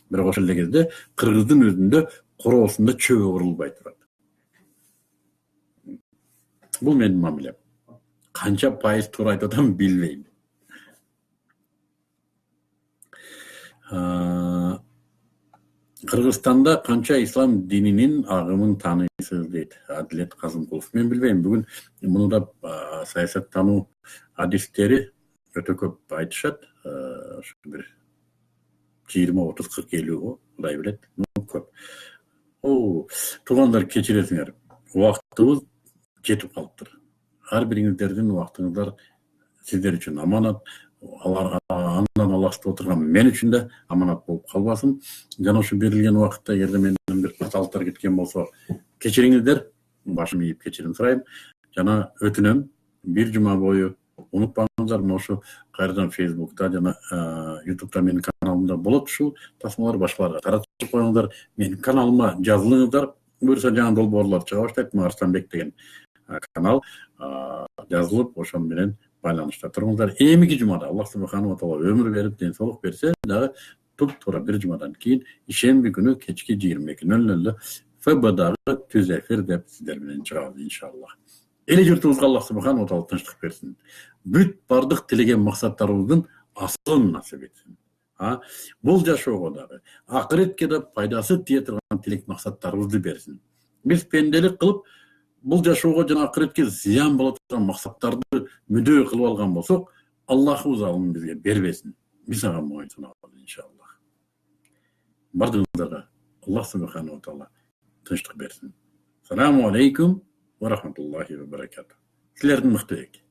Бирок ошол эле кезде кыргыздын өзүндө короосунда чөбө курулбай турат. Бул менин мамилем. Канча пайыз туура айтып атам билбейм. Кыргызстанда канча ислам дининин агымын тааныйсыз дейт Адилет Казымкулов. Мен билбейм, бүгүн муну да саясаттануу адистери өтө көп айтышат. Ошо бир 20, 30, 40, 50 го, Кудай билет, көп. Туугандар, кечиресиңер. убактыбыз жетип калыптыр. Ар бириңиздердин убактыңыздар сиздер үчүн аманат. Андан аластап отурган мен үчүн да аманат болуп калбасын. Жана ушу берилген убакытта эгерде менден бир каталыктар кеткен болсо кечириңиздер. Башым ийип кечирим сурайм. Жана өтүнөм, бир жума бою унутпаңыздар, ошо кайрадан Facebook'та жана YouTube'да менин каналымда болот ушул тасмалар, башкаларга таратып коюңуздар. Менин каналыма жазылыңыздар. Буюрса жаңы долбоорлор чыга баштайт. Арстанбек деген канал жазылып, ошол менен байланышта туруңуздар. Эмики жумада Аллах субханаху ва таала өмүр берип, ден соолук берсе, дагы туп-туура бир жумадан кийин ишемби күнү кечки 22:00 ФБдагы түз эфир деп сиздер менен чыгабыз иншаллах. Эли журтубузга Аллах субханаху ва таала тынчтык берсин. Бүт бардык тилеген максаттарыбыздын асылын насип этсин. Бул жашоого дагы акыретке да пайдасы тие турган тилек максаттарыбызды берсин. Биз пенделик кылып бул жашоого жана акыретке зыян боло турган максаттарды мүдөө кылып алган болсок, Аллахыбыз аны бизге бербесин. Биз ага мойынсунабыз иншаллах. Бардыгыңыздарга Аллах субханаху ва таала тынчтык берсин. Саламу алейкум ва рахматуллахи ва баракатух. Силердин мыкты эки.